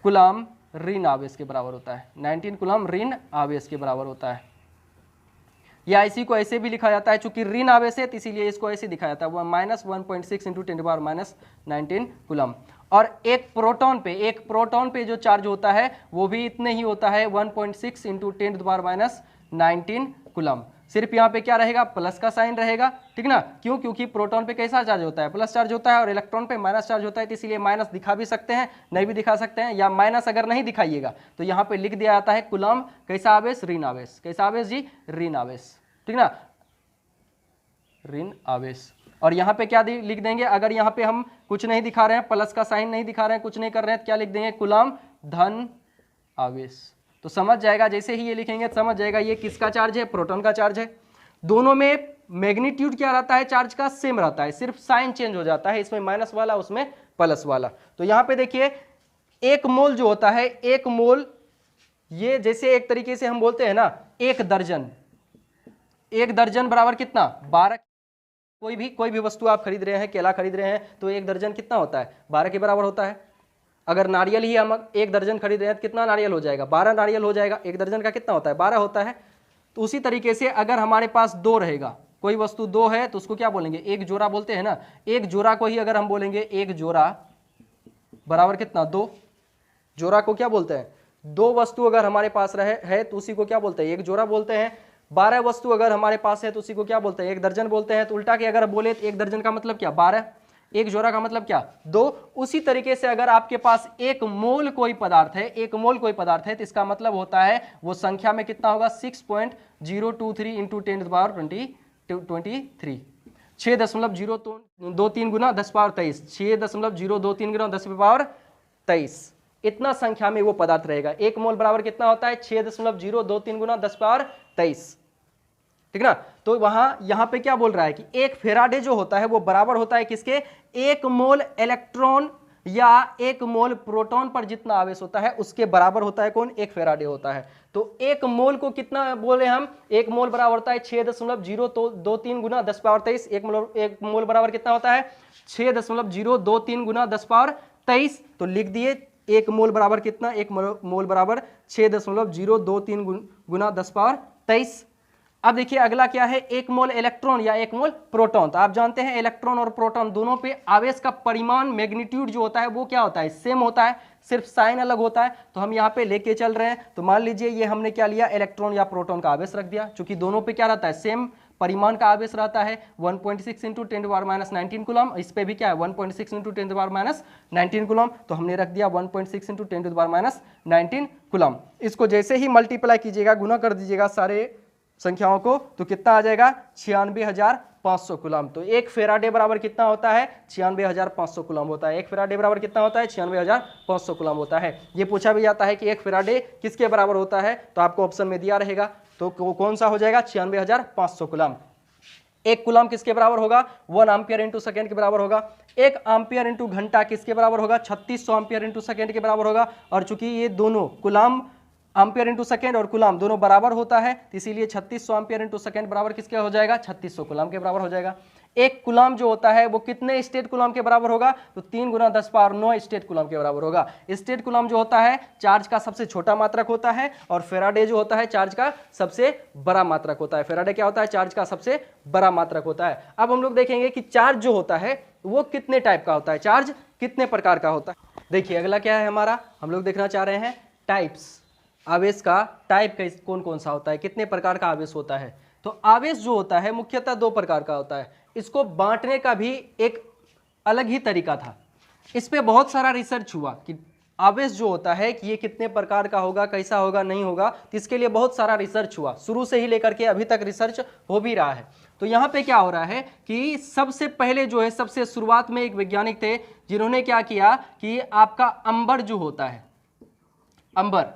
कूलम ऋण आवेश के बराबर होता है। 19 कूलम ऋण आवेश के बराबर होता है। या इसी को ऐसे भी लिखा जाता है, चूंकि ऋण आवेश है तो इसीलिए इसको ऐसे दिखाया जाता है, -1.6 इंटू 10⁻⁹ कूलम। और एक प्रोटॉन पे जो चार्ज होता है वो भी इतने ही होता है, 1.6 इंटू 10⁻⁹ कूलम। सिर्फ यहाँ पे क्या रहेगा? प्लस का साइन रहेगा, ठीक ना? क्यों? क्योंकि प्रोटॉन पे कैसा चार्ज होता है? प्लस चार्ज होता है, और इलेक्ट्रॉन पे माइनस चार्ज होता है, तो इसीलिए माइनस दिखा भी सकते हैं, नहीं भी दिखा सकते हैं। या माइनस अगर नहीं दिखाइएगा तो यहाँ पे लिख दिया जाता है कूलम कैसा आवेश? ऋण आवेश। कैसा आवेश जी? ऋण आवेश, ठीक ना? ऋण आवेश। और यहाँ पे क्या लिख देंगे? अगर यहाँ पे हम कुछ नहीं दिखा रहे हैं, प्लस का साइन नहीं दिखा रहे हैं, कुछ नहीं कर रहे हैं, तो क्या लिख देंगे? कूलम धन आवेश। तो समझ जाएगा, जैसे ही ये लिखेंगे समझ जाएगा ये किसका चार्ज है? प्रोटॉन का चार्ज है। दोनों में मैग्नीट्यूड क्या रहता है? चार्ज का सेम रहता है, सिर्फ साइन चेंज हो जाता है, इसमें माइनस वाला उसमें प्लस वाला। तो यहाँ पे देखिए 1 मोल जो होता है, 1 मोल, ये जैसे एक तरीके से हम बोलते हैं ना 1 दर्जन। 1 दर्जन बराबर कितना? 12। कोई भी वस्तु आप खरीद रहे हैं, केला खरीद रहे हैं, तो 1 दर्जन कितना होता है? 12 के बराबर होता है। अगर नारियल ही हम 1 दर्जन खरीद रहे हैं तो कितना नारियल हो जाएगा? 12 नारियल हो जाएगा। 1 दर्जन का कितना होता है? 12 होता है। तो उसी तरीके से अगर हमारे पास 2 रहेगा, कोई वस्तु 2 है तो उसको क्या बोलेंगे? 1 जोड़ा बोलते हैं ना। 1 जोड़ा को ही अगर हम बोलेंगे 1 जोड़ा बराबर कितना? 2 जोड़ा को क्या बोलते हैं? 2 वस्तु अगर हमारे पास है तो उसी को क्या बोलते हैं? 1 जोड़ा बोलते हैं। 12 वस्तु अगर हमारे पास है तो उसी को क्या बोलते हैं? 1 दर्जन बोलते हैं। तो उल्टा के अगर बोले तो 1 दर्जन का मतलब क्या? 12। 1 जोड़ा का मतलब क्या? 2। उसी तरीके से अगर आपके पास 1 मोल कोई पदार्थ है, 1 मोल कोई पदार्थ है, तो इसका मतलब होता है वो संख्या में कितना होगा? 6.023 इंटू 10⁻23, 6.023 गुना 10⁻23, 6.023 गुना 10⁻23, इतना संख्या में वो पदार्थ रहेगा। 1 मोल बराबर कितना होता है? 6.023 गुना 10⁻23, ठीक ना? तो यहां पे क्या बोल रहा है कि 1 फेराडे जो होता है वो बराबर होता है किसके? 1 मोल इलेक्ट्रॉन या 1 मोल प्रोटॉन पर जितना आवेश होता है उसके बराबर होता है कौन? 1 फेराडे होता है। तो 1 मोल को कितना बोले हम? 1 मोल बराबर होता है 6.023 गुना 10⁻23। 1 मोल बराबर कितना होता है? 6.023 गुना 10⁻23। तो लिख दिए 1 मोल बराबर कितना? 1 मोल बराबर 6.023 गुना 10⁻23। अब देखिए अगला क्या है, 1 मोल इलेक्ट्रॉन या 1 मोल प्रोटॉन। तो आप जानते हैं इलेक्ट्रॉन और प्रोटॉन दोनों पे आवेश का परिमाण मैग्नीट्यूड जो होता है वो क्या होता है, सेम होता है, सिर्फ साइन अलग होता है। तो हम यहाँ पे लेके चल रहे हैं, तो मान लीजिए ये हमने क्या लिया, इलेक्ट्रॉन या प्रोटॉन का आवेश रख दिया, क्योंकि दोनों पे क्या रहता है, सेम परिमाण का आवेश रहता है। 1.6 इंटू 10⁻⁻19 कूलम, इस पे भी क्या है 1.6 इंटू 10⁻⁻19 कूलम, तो हमने रख दिया 1.6 इंटू 10⁻⁻19 कूलम। इसको जैसे ही मल्टीप्लाई कीजिएगा, गुना कर दीजिएगा सारे संख्याओं को, तो कितना आ जाएगा 96,500 कूलम। तो 1 फेराडे बराबर कितना होता है, 96,500 कूलम होता है। 1 फेराडे बराबर कितना होता है, 96,500 कूलम होता है। ये पूछा भी जाता है कि 1 फेराडे किसके बराबर होता है, तो आपको ऑप्शन में दिया रहेगा, तो कौन सा हो जाएगा 96,500 कूलम। 1 कूलम किसके बराबर होगा, 1 एम्पियर इंटू सेकेंड के बराबर होगा। 1 एम्पियर इंटू घंटा किसके बराबर होगा, 3600 एम्पियर इंटू सेकेंड के बराबर होगा। और चूंकि ये दोनों कूलम एम्पियर इंटू सेकेंड और कूलम दोनों बराबर होता है, तो इसीलिए 3600 एम्पियर इंटू सेकेंड बराबर किसके हो जाएगा, 3600 कूलम के बराबर हो जाएगा। 1 कूलम जो होता है वो कितने स्टेट कूलम के बराबर होगा, तो 3 गुना 10⁻9 स्टेट कूलम के बराबर होगा। स्टेट कूलम जो होता है चार्ज का सबसे छोटा मात्रक होता है, और फेराडे जो होता है चार्ज का सबसे बड़ा मात्रक होता है। फेराडे क्या होता है, चार्ज का सबसे बड़ा मात्रक होता है। अब हम लोग देखेंगे कि चार्ज जो होता है वो कितने टाइप का होता है, चार्ज कितने प्रकार का होता है। देखिए अगला क्या है हमारा, हम लोग देखना चाह रहे हैं टाइप्स, आवेश का टाइप कौन कौन सा होता है, कितने प्रकार का आवेश होता है। तो आवेश जो होता है मुख्यतः 2 प्रकार का होता है। इसको बांटने का भी एक अलग ही तरीका था। इस पे बहुत सारा रिसर्च हुआ कि आवेश जो होता है कि ये कितने प्रकार का होगा, कैसा होगा, नहीं होगा, तो इसके लिए बहुत सारा रिसर्च हुआ, शुरू से ही लेकर के अभी तक रिसर्च हो भी रहा है। तो यहाँ पे क्या हो रहा है कि सबसे पहले जो है, सबसे शुरुआत में एक वैज्ञानिक थे जिन्होंने क्या किया कि आपका अंबर जो होता है, अंबर,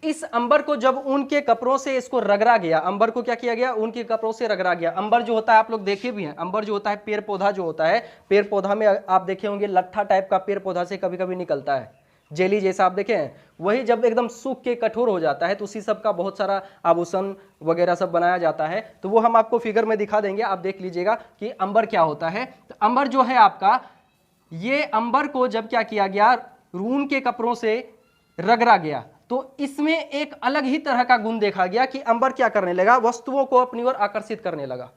इस अंबर को जब उनके कपड़ों से इसको रगड़ा गया, अंबर को क्या किया गया, उनके कपड़ों से रगड़ा गया। अंबर जो होता है आप लोग देखे भी हैं, अंबर जो होता है पेड़ पौधा जो होता है, पेड़ पौधा में आप देखे होंगे लट्ठा टाइप का पेड़ पौधा से कभी कभी निकलता है, जेली जैसा आप देखे हैं। वही जब एकदम सूख के कठोर हो जाता है तो उसी सब का बहुत सारा आभूषण वगैरह सब बनाया जाता है। तो वो हम आपको फिगर में दिखा देंगे, आप देख लीजिएगा कि अंबर क्या होता है। तो अंबर जो है आपका, ये अंबर को जब क्या किया गया, ऊन के कपड़ों से रगड़ा गया, तो इसमें एक अलग ही तरह का गुण देखा गया कि अंबर क्या करने लगा, वस्तुओं को अपनी ओर आकर्षित करने लगा।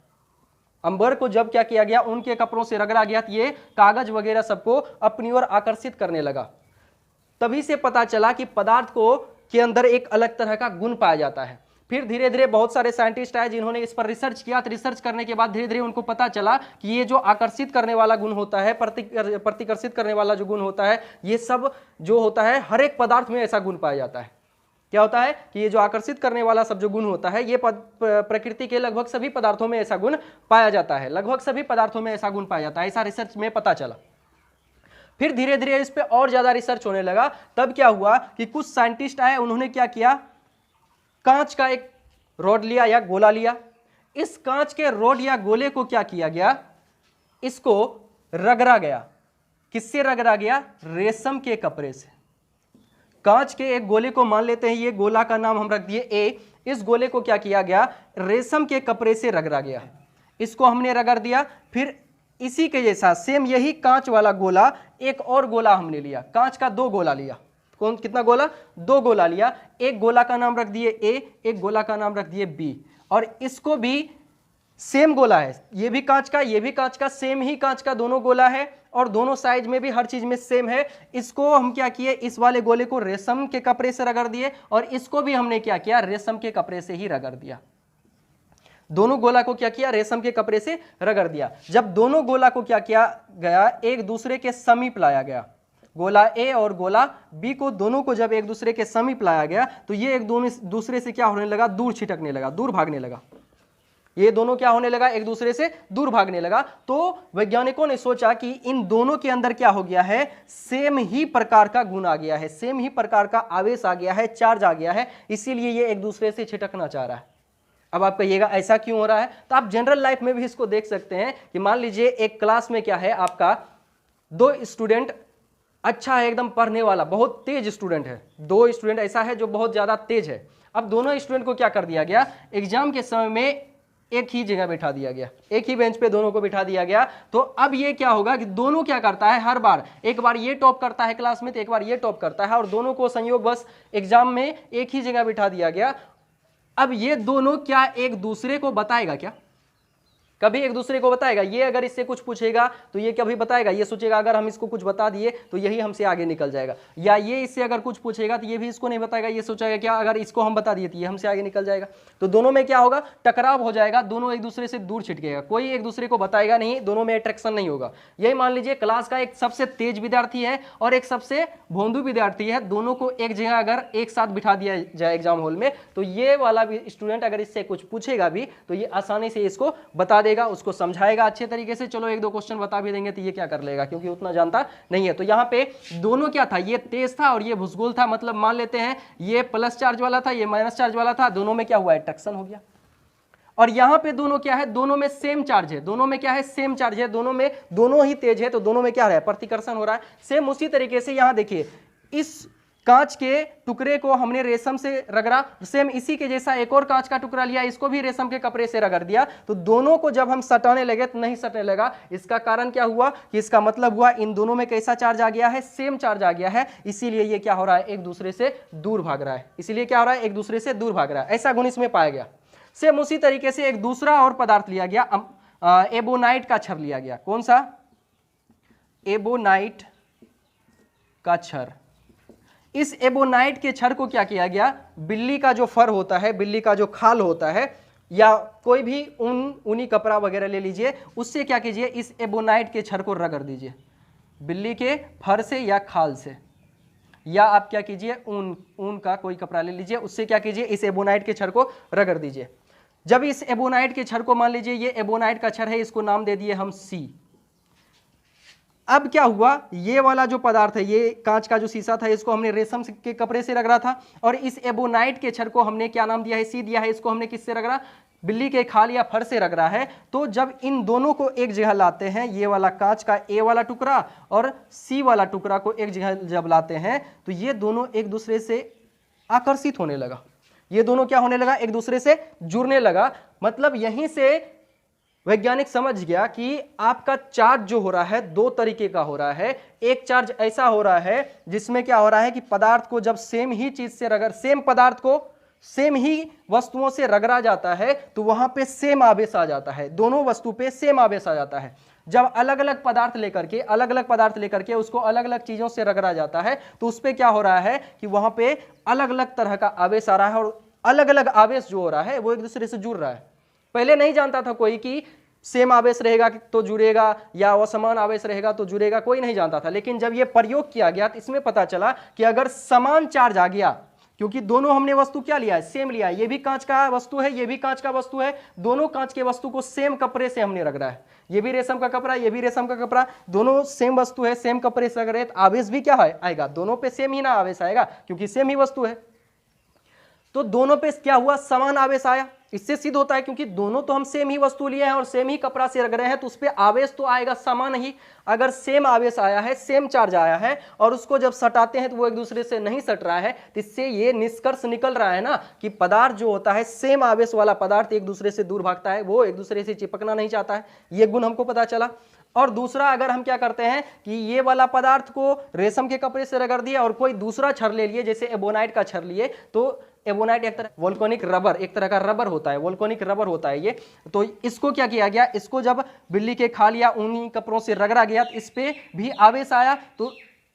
अंबर को जब क्या किया गया, उनके कपड़ों से रगड़ा गया, तो ये कागज वगैरह सबको अपनी ओर आकर्षित करने लगा। तभी से पता चला कि पदार्थ को के अंदर एक अलग तरह का गुण पाया जाता है। फिर धीरे धीरे बहुत सारे साइंटिस्ट आए जिन्होंने इस पर रिसर्च किया। तो रिसर्च करने के बाद धीरे धीरे उनको पता चला कि ये जो आकर्षित करने वाला गुण होता है, प्रतिकर्षित करने वाला जो गुण होता है, ये सब जो होता है हर एक पदार्थ में ऐसा गुण पाया जाता है। क्या होता है कि ये जो आकर्षित करने वाला सब जो गुण होता है, ये प्रकृति के लगभग सभी पदार्थों में ऐसा गुण पाया जाता है, लगभग सभी पदार्थों में ऐसा गुण पाया जाता है, ऐसा रिसर्च में पता चला। फिर धीरे धीरे इस पे और ज्यादा रिसर्च होने लगा। तब क्या हुआ कि कुछ साइंटिस्ट आए, उन्होंने क्या किया, कांच का एक रॉड लिया या गोला लिया। इस कांच के रॉड या गोले को क्या किया गया, इसको रगड़ा गया। किससे रगड़ा गया, रेशम के कपड़े से। कांच के एक गोले को मान लेते हैं, ये गोला का नाम हम रख दिए ए। इस गोले को क्या किया गया, रेशम के कपड़े से रगड़ा गया। इसको हमने रगड़ दिया। फिर इसी के जैसा सेम यही कांच वाला गोला, एक और गोला हमने लिया, कांच का 2 गोला लिया। कौन, कितना गोला, 2 गोला लिया। एक गोला का नाम रख दिए ए, एक गोला का नाम रख दिए बी। और इसको भी सेम गोला है, ये भी कांच का, ये भी कांच का, सेम ही कांच का दोनों गोला है, और दोनों साइज में भी हर चीज में सेम है। इसको हम क्या किए, इस वाले गोले को रेशम के कपड़े से रगड़ दिए, और इसको भी हमने क्या किया, रेशम के कपड़े से ही रगड़ दिया। दोनों गोला को क्या किया, रेशम के कपड़े से रगड़ दिया। जब दोनों गोला को क्या किया गया, एक दूसरे के समीप लाया गया, गोला ए और गोला बी को, दोनों को जब एक दूसरे के समीप लाया गया, तो ये एक दूसरे से क्या होने लगा, दूर छिटकने लगा, दूर भागने लगा। ये दोनों क्या होने लगा, एक दूसरे से दूर भागने लगा। तो वैज्ञानिकों ने सोचा कि इन दोनों के अंदर क्या हो गया है, सेम ही प्रकार का गुण आ गया है, सेम ही प्रकार का आवेश आ गया है, चार्ज आ गया है, इसीलिए ये एक दूसरे से छिटकना चाह रहा है। अब आप कहिएगा ऐसा क्यों हो रहा है, तो आप जनरल लाइफ में भी इसको देख सकते हैं कि मान लीजिए एक क्लास में क्या है, आपका 2 स्टूडेंट अच्छा है, एकदम पढ़ने वाला, बहुत तेज स्टूडेंट है। 2 स्टूडेंट ऐसा है जो बहुत ज्यादा तेज है। अब दोनों स्टूडेंट को क्या कर दिया गया, एग्जाम के समय में एक ही जगह बैठा दिया गया, एक ही बेंच पे दोनों को बिठा दिया गया। तो अब ये क्या होगा कि दोनों क्या करता है, हर बार एक बार ये टॉप करता है क्लास में, तो एक बार ये टॉप करता है, और दोनों को संयोगवश एग्जाम में एक ही जगह बिठा दिया गया। अब ये दोनों क्या एक दूसरे को बताएगा क्या? कभी एक दूसरे को बताएगा? ये अगर इससे कुछ पूछेगा तो ये कभी बताएगा? ये सोचेगा अगर हम इसको कुछ बता दिए तो यही हमसे आगे निकल जाएगा। या ये इससे अगर कुछ पूछेगा तो ये भी इसको नहीं बताएगा, ये सोचेगा क्या अगर इसको हम बता दिए तो ये हमसे आगे निकल जाएगा। तो दोनों में क्या होगा? टकराव हो जाएगा, दोनों एक दूसरे से दूर छिटकेगा, कोई एक दूसरे को बताएगा नहीं, दोनों में अट्रैक्शन नहीं होगा। यही मान लीजिए क्लास का एक सबसे तेज विद्यार्थी है और एक सबसे भोंदू विद्यार्थी है, दोनों को एक जगह अगर एक साथ बिठा दिया जाए एग्जाम हॉल में तो ये वाला भी स्टूडेंट अगर इससे कुछ पूछेगा भी तो ये आसानी से इसको बता देगा, उसको समझाएगा अच्छे तरीके से। चलो एक दो क्वेश्चन बता भी देंगे तो ये क्या कर लेगा, क्योंकि उतना जानता नहीं है। तो यहाँ पे दोनों क्या था? ये तेज था और ये भूसगोल था। मतलब मान लेते हैं ये प्लस चार्ज वाला था, ये माइनस चार्ज वाला था, दोनों में क्या हुआ? अट्रैक्शन हो गया। और यहाँ पे दोनों क्या है? दोनों में सेम चार्ज है। दोनों में क्या है? सेम चार्ज है। दोनों में दोनों ही तेज है तो दोनों में क्या है? प्रतिकर्षण हो रहा है। सेम उसी तरीके से यहाँ देखिए, इस कांच के टुकड़े को हमने रेशम से रगड़ा, सेम इसी के जैसा एक और कांच का टुकड़ा लिया, इसको भी रेशम के कपड़े से रगड़ दिया। तो दोनों को जब हम सटाने लगे तो नहीं सटने लगा। इसका कारण क्या हुआ? कि इसका मतलब हुआ इन दोनों में कैसा चार्ज आ गया है? सेम चार्ज आ गया है। इसीलिए ये क्या हो रहा है? एक दूसरे से दूर भाग रहा है। इसीलिए क्या हो रहा है? एक दूसरे से दूर भाग रहा है। ऐसा गुण इसमें पाया गया। सेम उसी तरीके से एक दूसरा और पदार्थ लिया गया, एबोनाइट का क्षर लिया गया। कौन सा? एबोनाइट का क्षर। इस एबोनाइट के क्षर को क्या किया गया? बिल्ली का जो फर होता है, बिल्ली का जो खाल होता है, या कोई भी ऊनी कपड़ा वगैरह ले लीजिए, उससे क्या कीजिए? इस एबोनाइट के क्षर को रगड़ दीजिए, बिल्ली के फर से या खाल से, या आप क्या कीजिए? ऊन का कोई कपड़ा ले लीजिए, उससे क्या कीजिए? इस एबोनाइट के क्षर को रगड़ दीजिए। जब इस एबोनाइट के क्षर को, मान लीजिए ये एबोनाइट का क्षर है, इसको नाम दे दिए हम सी। अब क्या हुआ? ये वाला जो पदार्थ है, ये कांच का जो शीशा था, इसको हमने रेशम के कपड़े से रगड़ा था, और इस एबोनाइट के क्षर को हमने क्या नाम दिया है? सी दिया है। इसको हमने किससे रगड़ा? बिल्ली के खाल या फर से रगड़ा है। तो जब इन दोनों को एक जगह लाते हैं, ये वाला कांच का ए वाला टुकड़ा और सी वाला टुकड़ा को एक जगह जब लाते हैं तो ये दोनों एक दूसरे से आकर्षित होने लगा। ये दोनों क्या होने लगा? एक दूसरे से जुड़ने लगा। मतलब यहीं से वैज्ञानिक समझ गया कि आपका चार्ज जो हो रहा है दो तरीके का हो रहा है। एक चार्ज ऐसा हो रहा है जिसमें क्या हो रहा है कि पदार्थ को जब सेम ही चीज से सेम पदार्थ को सेम ही वस्तुओं से रगड़ा जाता है तो वहां पे सेम आवेश आ जाता है, दोनों वस्तु पे सेम आवेश आ जाता है। जब अलग अलग पदार्थ लेकर के उसको अलग अलग चीजों से रगड़ा जाता है तो उस पे क्या हो रहा है कि वहां पे अलग अलग तरह का आवेश आ रहा है, और अलग अलग आवेश जो हो रहा है वो एक दूसरे से जुड़ रहा है। पहले नहीं जानता था कोई कि सेम आवेश रहेगा तो जुड़ेगा या असमान आवेश रहेगा तो जुड़ेगा, कोई नहीं जानता था। लेकिन जब ये प्रयोग किया गया तो इसमें पता चला कि अगर समान चार्ज आ गया, क्योंकि दोनों हमने वस्तु क्या लिया है? सेम लिया है। ये भी कांच का वस्तु है, ये भी कांच का वस्तु है, दोनों कांच के वस्तु को सेम कपड़े से हमने रगड़ा है। ये भी रेशम का कपड़ा, ये भी रेशम का कपड़ा, दोनों सेम वस्तु है, सेम कपड़े से रगड़े, तो आवेश भी क्या है? आएगा। दोनों पे सेम ही ना आवेश आएगा, क्योंकि सेम ही वस्तु है। तो दोनों पे क्या हुआ? समान आवेश आया। इससे सिद्ध होता है क्योंकि दोनों तो हम सेम ही वस्तु लिए हैं और सेम ही कपड़ा से रगड़े हैं तो उस पे आवेश तो आएगा समान ही। अगर सेम आवेश आया है, सेम चार्ज आया है और उसको जब सटाते हैं तो वो एक दूसरे से नहीं सट रहा है, तो इससे ये निष्कर्ष निकल रहा है ना कि पदार्थ जो होता है, सेम आवेश वाला पदार्थ एक दूसरे से दूर भागता है, वो एक दूसरे से चिपकना नहीं चाहता है। ये गुण हमको पता चला। और दूसरा, अगर हम क्या करते हैं कि ये वाला पदार्थ को रेशम के कपड़े से रगड़ दिया और कोई दूसरा क्षर ले लिए, जैसे एबोनाइट का क्षर लिए, तो एबोनाइट एक तरह वोल्केनिक रबर, एक तरह का रबर होता है, वोल्केनिक रबर होता है ये। तो इसको क्या किया गया? इसको जब बिल्ली के खाल या ऊनी कपड़ों से रगड़ा गया तो इस पे भी आवेश आया। तो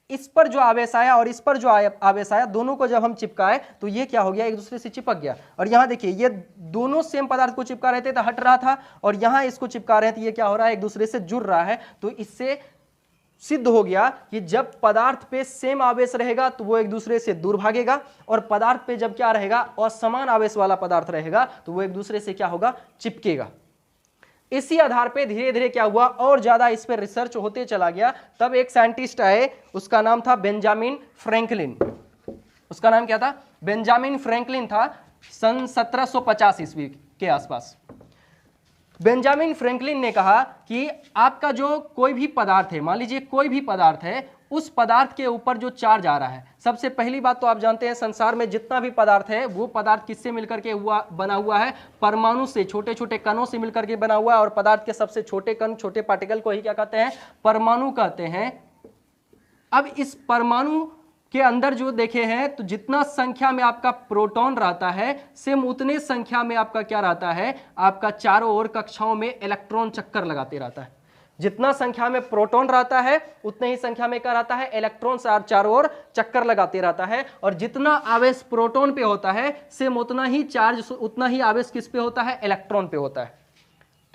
इस पर जो आवेश आया और इस पर जो आवेश आया, दोनों को जब हम चिपकाए तो ये क्या हो गया? एक दूसरे से चिपक गया। और यहाँ देखिए, ये दोनों सेम पदार्थ को चिपका रहे थे तो हट रहा था, और यहाँ इसको चिपका रहे थे, ये क्या हो रहा है? एक दूसरे से जुड़ रहा है। तो इससे सिद्ध हो गया कि जब पदार्थ पे सेम आवेश रहेगा तो वो एक दूसरे से दूर भागेगा, और पदार्थ पे जब क्या रहेगा? असमान आवेश वाला पदार्थ रहेगा तो वो एक दूसरे से क्या होगा? चिपकेगा। इसी आधार पे धीरे धीरे क्या हुआ? और ज्यादा इस पे रिसर्च होते चला गया। तब एक साइंटिस्ट आए, उसका नाम था बेंजामिन फ्रैंकलिन। उसका नाम क्या था? बेंजामिन फ्रैंकलिन था। सन 1750 ईस्वी के आसपास बेंजामिन फ्रैंकलिन ने कहा कि आपका जो कोई भी पदार्थ है, मान लीजिए कोई भी पदार्थ है, उस पदार्थ के ऊपर जो चार्ज आ रहा है, सबसे पहली बात तो आप जानते हैं संसार में जितना भी पदार्थ है वो पदार्थ किससे मिलकर के बना हुआ है? परमाणु से, छोटे छोटे कणों से मिलकर के बना हुआ है। और पदार्थ के सबसे छोटे कण, छोटे पार्टिकल को ही क्या कहते हैं? परमाणु कहते हैं। अब इस परमाणु के अंदर जो देखे हैं तो जितना संख्या में आपका प्रोटॉन रहता है सेम उतने संख्या में आपका क्या रहता है, आपका चारों ओर कक्षाओं में इलेक्ट्रॉन चक्कर लगाते रहता है। जितना संख्या में प्रोटॉन रहता है उतने ही संख्या में क्या रहता है, इलेक्ट्रॉन चारों ओर चक्कर लगाते रहता है। और जितना आवेश प्रोटॉन पे होता है सेम उतना ही चार्ज, उतना ही आवेश किस पे होता है, इलेक्ट्रॉन पे होता है।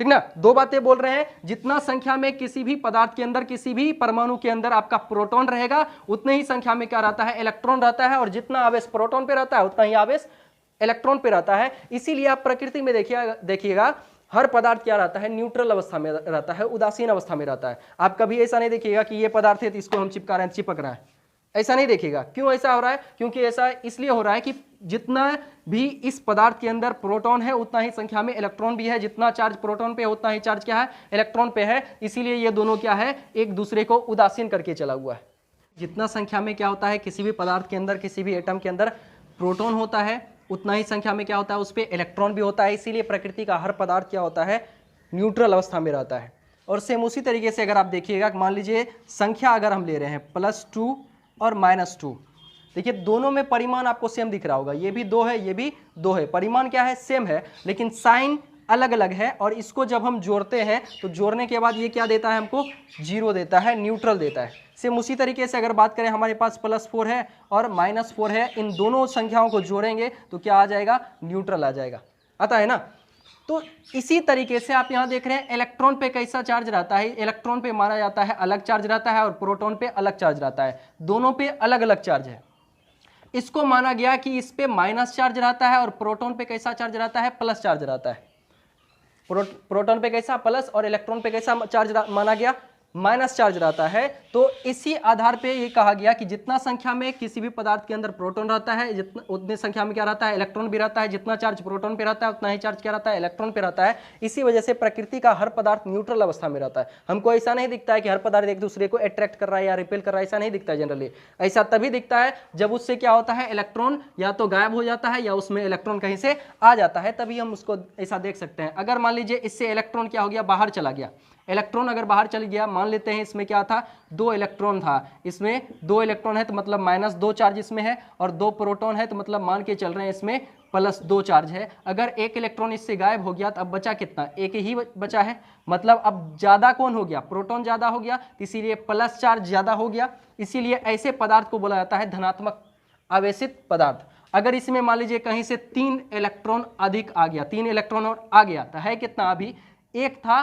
ठीक ना, दो बातें बोल रहे हैं, जितना संख्या में किसी भी पदार्थ के अंदर, किसी भी परमाणु के अंदर आपका प्रोटॉन रहेगा उतने ही संख्या में क्या रहता है, इलेक्ट्रॉन रहता है। और जितना आवेश प्रोटॉन पे रहता है उतना ही आवेश इलेक्ट्रॉन पे रहता है। इसीलिए आप प्रकृति में देखिएगा हर पदार्थ क्या रहता है, न्यूट्रल अवस्था में रहता है, उदासीन अवस्था में रहता है। आप कभी ऐसा नहीं देखिएगा कि ये पदार्थ है तो इसको हम चिपका रहे हैं, चिपक रहा है, ऐसा नहीं देखिएगा। क्यों ऐसा हो रहा है, क्योंकि ऐसा इसलिए हो रहा है कि जितना भी इस पदार्थ के अंदर प्रोटॉन है उतना ही संख्या में इलेक्ट्रॉन भी है। जितना चार्ज प्रोटॉन पे उतना ही चार्ज क्या है, इलेक्ट्रॉन पे है। इसीलिए ये दोनों क्या है, एक दूसरे को उदासीन करके चला हुआ है। जितना संख्या में क्या होता है, किसी भी पदार्थ के अंदर, किसी भी एटम के अंदर प्रोटॉन होता है उतना ही संख्या में क्या होता है, उस पर इलेक्ट्रॉन भी होता है। इसीलिए प्रकृति का हर पदार्थ क्या होता है, न्यूट्रल अवस्था में रहता है। और सेम उसी तरीके से अगर आप देखिएगा, मान लीजिए संख्या अगर हम ले रहे हैं +2 और -2, देखिए दोनों में परिमाण आपको सेम दिख रहा होगा, ये भी 2 है, ये भी 2 है, परिमाण क्या है, सेम है, लेकिन साइन अलग अलग है। और इसको जब हम जोड़ते हैं तो जोड़ने के बाद ये क्या देता है हमको, 0 देता है, न्यूट्रल देता है। सेम उसी तरीके से अगर बात करें, हमारे पास +4 है और -4 है, इन दोनों संख्याओं को जोड़ेंगे तो क्या आ जाएगा, न्यूट्रल आ जाएगा, आता है ना। तो इसी तरीके से आप यहाँ देख रहे हैं इलेक्ट्रॉन पे कैसा चार्ज रहता है, इलेक्ट्रॉन पे माना जाता है अलग चार्ज रहता है और प्रोटॉन पे अलग चार्ज रहता है, दोनों पे अलग अलग चार्ज है। इसको माना गया कि इस पे माइनस चार्ज रहता है और प्रोटॉन पे कैसा चार्ज रहता है, प्लस चार्ज रहता है। प्रोटॉन पे कैसा, प्लस, और इलेक्ट्रॉन पे कैसा चार्ज माना गया, माइनस चार्ज रहता है। तो इसी आधार पे ये कहा गया कि जितना संख्या में किसी भी पदार्थ के अंदर प्रोटॉन रहता है जितना उतनी संख्या में क्या रहता है, इलेक्ट्रॉन भी रहता है। जितना चार्ज प्रोटॉन पे रहता है उतना ही चार्ज क्या रहता है, इलेक्ट्रॉन पे रहता है। इसी वजह से प्रकृति का हर पदार्थ न्यूट्रल अवस्था में रहता है। हमको ऐसा नहीं दिखता है कि हर पदार्थ एक दूसरे को अट्रैक्ट कर रहा है या रिपेल कर रहा है, ऐसा नहीं दिखता है जनरली। ऐसा तभी दिखता है जब उससे क्या होता है, इलेक्ट्रॉन या तो गायब हो जाता है या उसमें इलेक्ट्रॉन कहीं से आ जाता है, तभी हम उसको ऐसा देख सकते हैं। अगर मान लीजिए इससे इलेक्ट्रॉन क्या हो गया, बाहर चला गया, इलेक्ट्रॉन अगर बाहर चल गया, मान लेते हैं इसमें क्या था, 2 इलेक्ट्रॉन था, इसमें 2 इलेक्ट्रॉन है तो मतलब -2 चार्ज इसमें है, और 2 प्रोटॉन है तो मतलब मान के चल रहे हैं इसमें +2 चार्ज है। अगर एक इलेक्ट्रॉन इससे गायब हो गया तो अब बचा कितना, एक ही बचा है, मतलब अब ज्यादा कौन हो गया, प्रोटॉन ज्यादा हो गया, इसीलिए प्लस चार्ज ज्यादा हो गया। इसीलिए ऐसे पदार्थ को बोला जाता है धनात्मक आवेशित पदार्थ। अगर इसमें मान लीजिए कहीं से 3 इलेक्ट्रॉन अधिक आ गया, 3 इलेक्ट्रॉन और आ गया, तो है कितना, अभी 1 था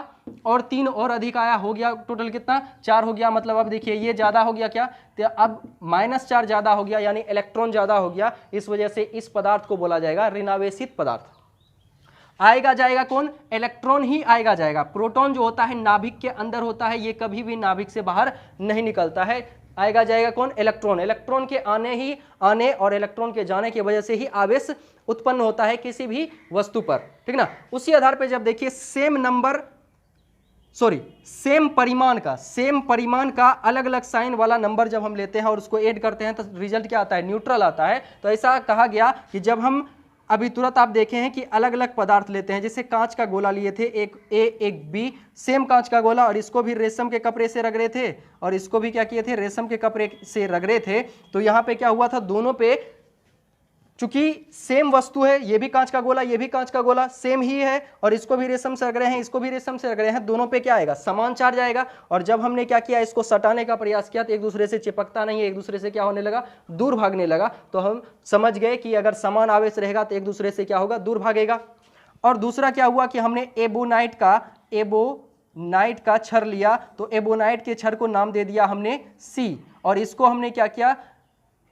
और 3 और अधिक आया, हो गया टोटल कितना, 4 हो गया। मतलब अब देखिए ये ज्यादा हो गया क्या, तो अब माइनस चार्ज ज्यादा हो गया, यानी इलेक्ट्रॉन ज्यादा हो गया। इस वजह से इस पदार्थ को बोला जाएगा ऋणावेशित पदार्थ। आएगा जाएगा कौन, इलेक्ट्रॉन ही आएगा जाएगा। प्रोटॉन जो होता है नाभिक के अंदर होता है, ये कभी भी नाभिक से बाहर नहीं निकलता है। आएगा जाएगा कौन, इलेक्ट्रॉन। इलेक्ट्रॉन के आने और इलेक्ट्रॉन के जाने की वजह से ही आवेश उत्पन्न होता है किसी भी वस्तु पर, ठीक ना। उसी आधार पर जब देखिए सेम परिमाण का अलग अलग साइन वाला नंबर जब हम लेते हैं और उसको ऐड करते हैं तो रिजल्ट क्या आता है, न्यूट्रल आता है। तो ऐसा कहा गया कि जब हम अभी तुरंत आप देखे हैं कि अलग अलग पदार्थ लेते हैं, जैसे कांच का गोला लिए थे, एक ए एक बी, सेम कांच का गोला, और इसको भी रेशम के कपड़े से रगड़े थे और इसको भी क्या किए थे, रेशम के कपड़े से रगड़े थे। तो यहाँ पे क्या हुआ था, दोनों पे चूंकि सेम वस्तु है, ये भी कांच का गोला, ये भी कांच का गोला सेम ही है, और इसको भी रेशम से रगड़े हैं, इसको भी रेशम से रगड़े हैं, दोनों पे क्या आएगा, समान चार्ज आएगा। और जब हमने क्या किया, इसको सटाने का प्रयास किया तो एक दूसरे से चिपकता नहीं है, एक दूसरे से क्या होने लगा, दूर भागने लगा। तो हम समझ गए कि अगर समान आवेश रहेगा तो एक दूसरे से क्या होगा, दूर भागेगा। और दूसरा क्या हुआ कि हमने एबोनाइट का छड़ लिया, तो एबोनाइट के छड़ को नाम दे दिया हमने सी, और इसको हमने क्या किया,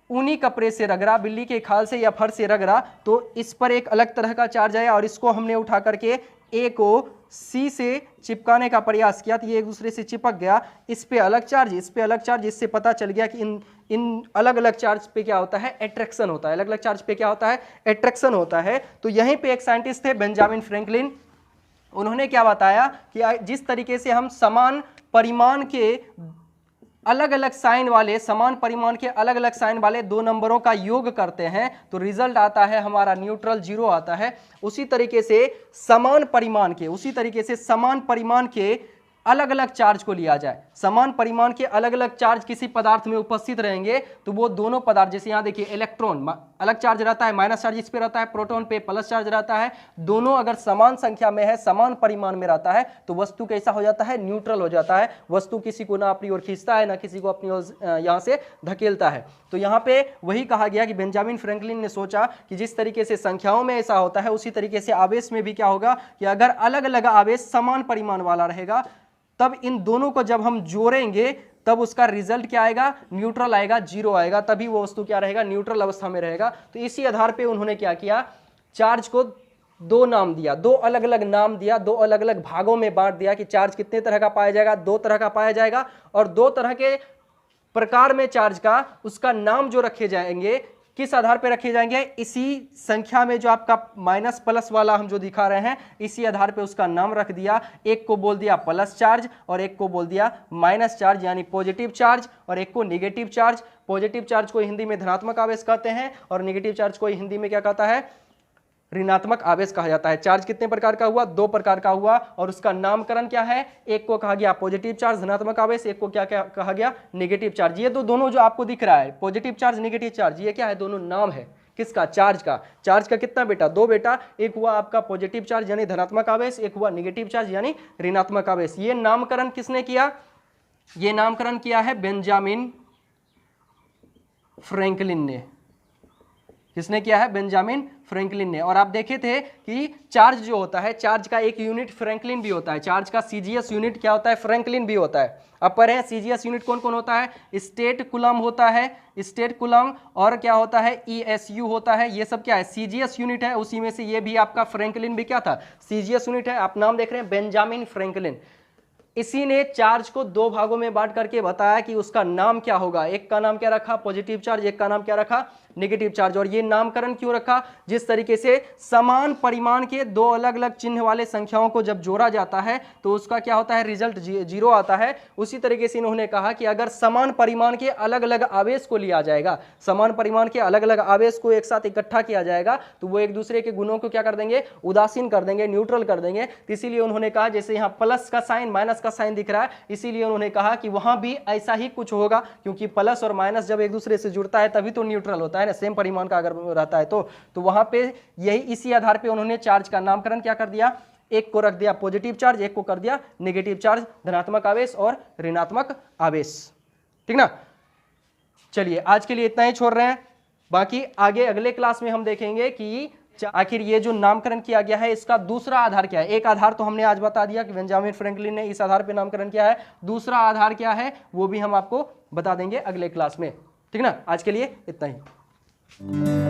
ऊनी कपड़े से रगड़ा, बिल्ली के खाल से या फर से रगड़ा, तो इस पर एक अलग तरह का चार्ज आया, और इसको हमने उठा करके ए को सी से चिपकाने का प्रयास किया तो ये एक दूसरे से चिपक गया। इस पे अलग चार्ज, इस पे अलग चार्ज, इससे पता चल गया कि इन अलग अलग चार्ज पे क्या होता है, अट्रैक्शन होता है। अलग अलग चार्ज पे क्या होता है, अट्रैक्शन होता है। तो यहीं पे एक साइंटिस्ट थे बेंजामिन फ्रैंकलिन, उन्होंने क्या बताया कि जिस तरीके से हम समान परिमाण के अलग अलग साइन वाले 2 नंबरों का योग करते हैं तो रिजल्ट आता है हमारा न्यूट्रल, 0 आता है। उसी तरीके से समान परिमाण के अलग अलग चार्ज को लिया जाए, समान परिमाण के अलग अलग चार्ज किसी पदार्थ में उपस्थित रहेंगे तो वो दोनों पदार्थ, जैसे यहाँ देखिए इलेक्ट्रॉन अलग चार्ज रहता है, माइनस चार्ज इस पे रहता है, प्रोटॉन पे प्लस चार्ज रहता है, दोनों अगर समान संख्या में है, समान परिमाण में रहता है तो वस्तु कैसा हो जाता है, न्यूट्रल हो जाता है। वस्तु किसी को ना अपनी ओर खींचता है ना किसी को अपनी ओर यहाँ से धकेलता है। तो यहाँ पे वही कहा गया कि बेंजामिन फ्रैंकलिन ने सोचा कि जिस तरीके से संख्याओं में ऐसा होता है उसी तरीके से आवेश में भी क्या होगा कि अगर अलग अलग आवेश समान परिमाण वाला रहेगा तब इन दोनों को जब हम जोड़ेंगे तब उसका रिजल्ट क्या आएगा, न्यूट्रल आएगा, जीरो आएगा, तभी वो वस्तु क्या रहेगा, न्यूट्रल अवस्था में रहेगा। तो इसी आधार पे उन्होंने क्या किया, चार्ज को दो नाम दिया, दो अलग अलग नाम दिया, दो अलग अलग भागों में बांट दिया कि चार्ज कितने तरह का पाया जाएगा, दो तरह का पाया जाएगा, और दो तरह के प्रकार में चार्ज का उसका नाम जो रखे जाएंगे किस आधार पे रखे जाएंगे, इसी संख्या में जो आपका माइनस प्लस वाला हम जो दिखा रहे हैं इसी आधार पे उसका नाम रख दिया। एक को बोल दिया प्लस चार्ज और एक को बोल दिया माइनस चार्ज यानी पॉजिटिव चार्ज, और एक को नेगेटिव चार्ज। पॉजिटिव चार्ज को हिंदी में धनात्मक आवेश कहते हैं और नेगेटिव चार्ज को हिंदी में क्या कहता है, ऋणात्मक आवेश कहा जाता है। चार्ज कितने प्रकार का हुआ, दो प्रकार का हुआ, और उसका नामकरण क्या है, एक को कहा गया पॉजिटिव चार्ज धनात्मक आवेश, एक को क्या क्या कहा गया, नेगेटिव चार्ज। ये तो दोनों जो आपको दिख रहा है पॉजिटिव चार्ज नेगेटिव चार्ज, ये क्या है, दोनों नाम है किसका, चार्ज का। चार्ज का कितना बेटा, दो बेटा, एक हुआ आपका पॉजिटिव चार्ज यानी धनात्मक आवेश, एक हुआ नेगेटिव चार्ज यानी ऋणात्मक आवेश। ये नामकरण किसने किया, ये नामकरण किया है बेंजामिन फ्रैंकलिन ने। किसने किया है, बेंजामिन फ्रैंकलिन ने। और आप देखे थे कि चार्ज जो होता है, चार्ज का एक यूनिट फ्रैंकलिन भी होता है, चार्ज का सीजीएस यूनिट क्या होता है, फ्रैंकलिन भी होता है। अब पर है सीजीएस यूनिट कौन कौन होता है, स्टेट कूलम होता है, स्टेट कूलम, और क्या होता है, ईएसयू होता है। ये सब क्या है, सीजीएस यूनिट है, उसी में से ये भी आपका फ्रैंकलिन भी क्या था, सीजीएस यूनिट है। आप नाम देख रहे हैं बेंजामिन फ्रैंकलिन। इसी ने चार्ज को दो भागों में बांट करके बताया कि उसका नाम क्या होगा, एक का नाम क्या रखा, पॉजिटिव चार्ज, एक का नाम क्या रखा, नेगेटिव चार्ज। और ये नामकरण क्यों रखा, जिस तरीके से समान परिमाण के दो अलग अलग चिन्ह वाले संख्याओं को जब जोड़ा जाता है तो उसका क्या होता है, रिजल्ट जीरो आता है। उसी तरीके से इन्होंने कहा कि अगर समान परिमाण के अलग अलग आवेश को लिया जाएगा, समान परिमाण के अलग अलग आवेश को एक साथ इकट्ठा किया जाएगा तो वो एक दूसरे के गुणों को क्या कर देंगे, उदासीन कर देंगे, न्यूट्रल कर देंगे। तो इसीलिए उन्होंने कहा, जैसे यहाँ प्लस का साइन माइनस का साइन दिख रहा है, इसीलिए उन्होंने कहा कि वहां भी ऐसा ही कुछ होगा, क्योंकि प्लस और माइनस जब एक दूसरे से जुड़ता है तभी तो न्यूट्रल होता है ना, सेम परिमाण का अगर रहता है तो वहां पे यही इसी आधार पे उन्होंने चार्ज का नामकरण क्या कर दिया, एक को रख दिया पॉजिटिव चार्ज, एक को कर दिया नेगेटिव चार्ज, धनात्मक आवेश और ऋणात्मक आवेश। ठीक ना। चलिए आज के लिए इतना ही छोड़ रहे हैं, बाकी आगे अगले क्लास में हम देखेंगे कि आखिर ये जो नामकरण किया गया है इसका दूसरा आधार क्या है। एक आधार तो हमने आज बता दिया कि बेंजामिन फ्रैंकलिन ने इस आधार पे नामकरण किया है, दूसरा आधार क्या है वो भी हम आपको बता देंगे अगले क्लास में। ठीक ना, आज के लिए इतना ही।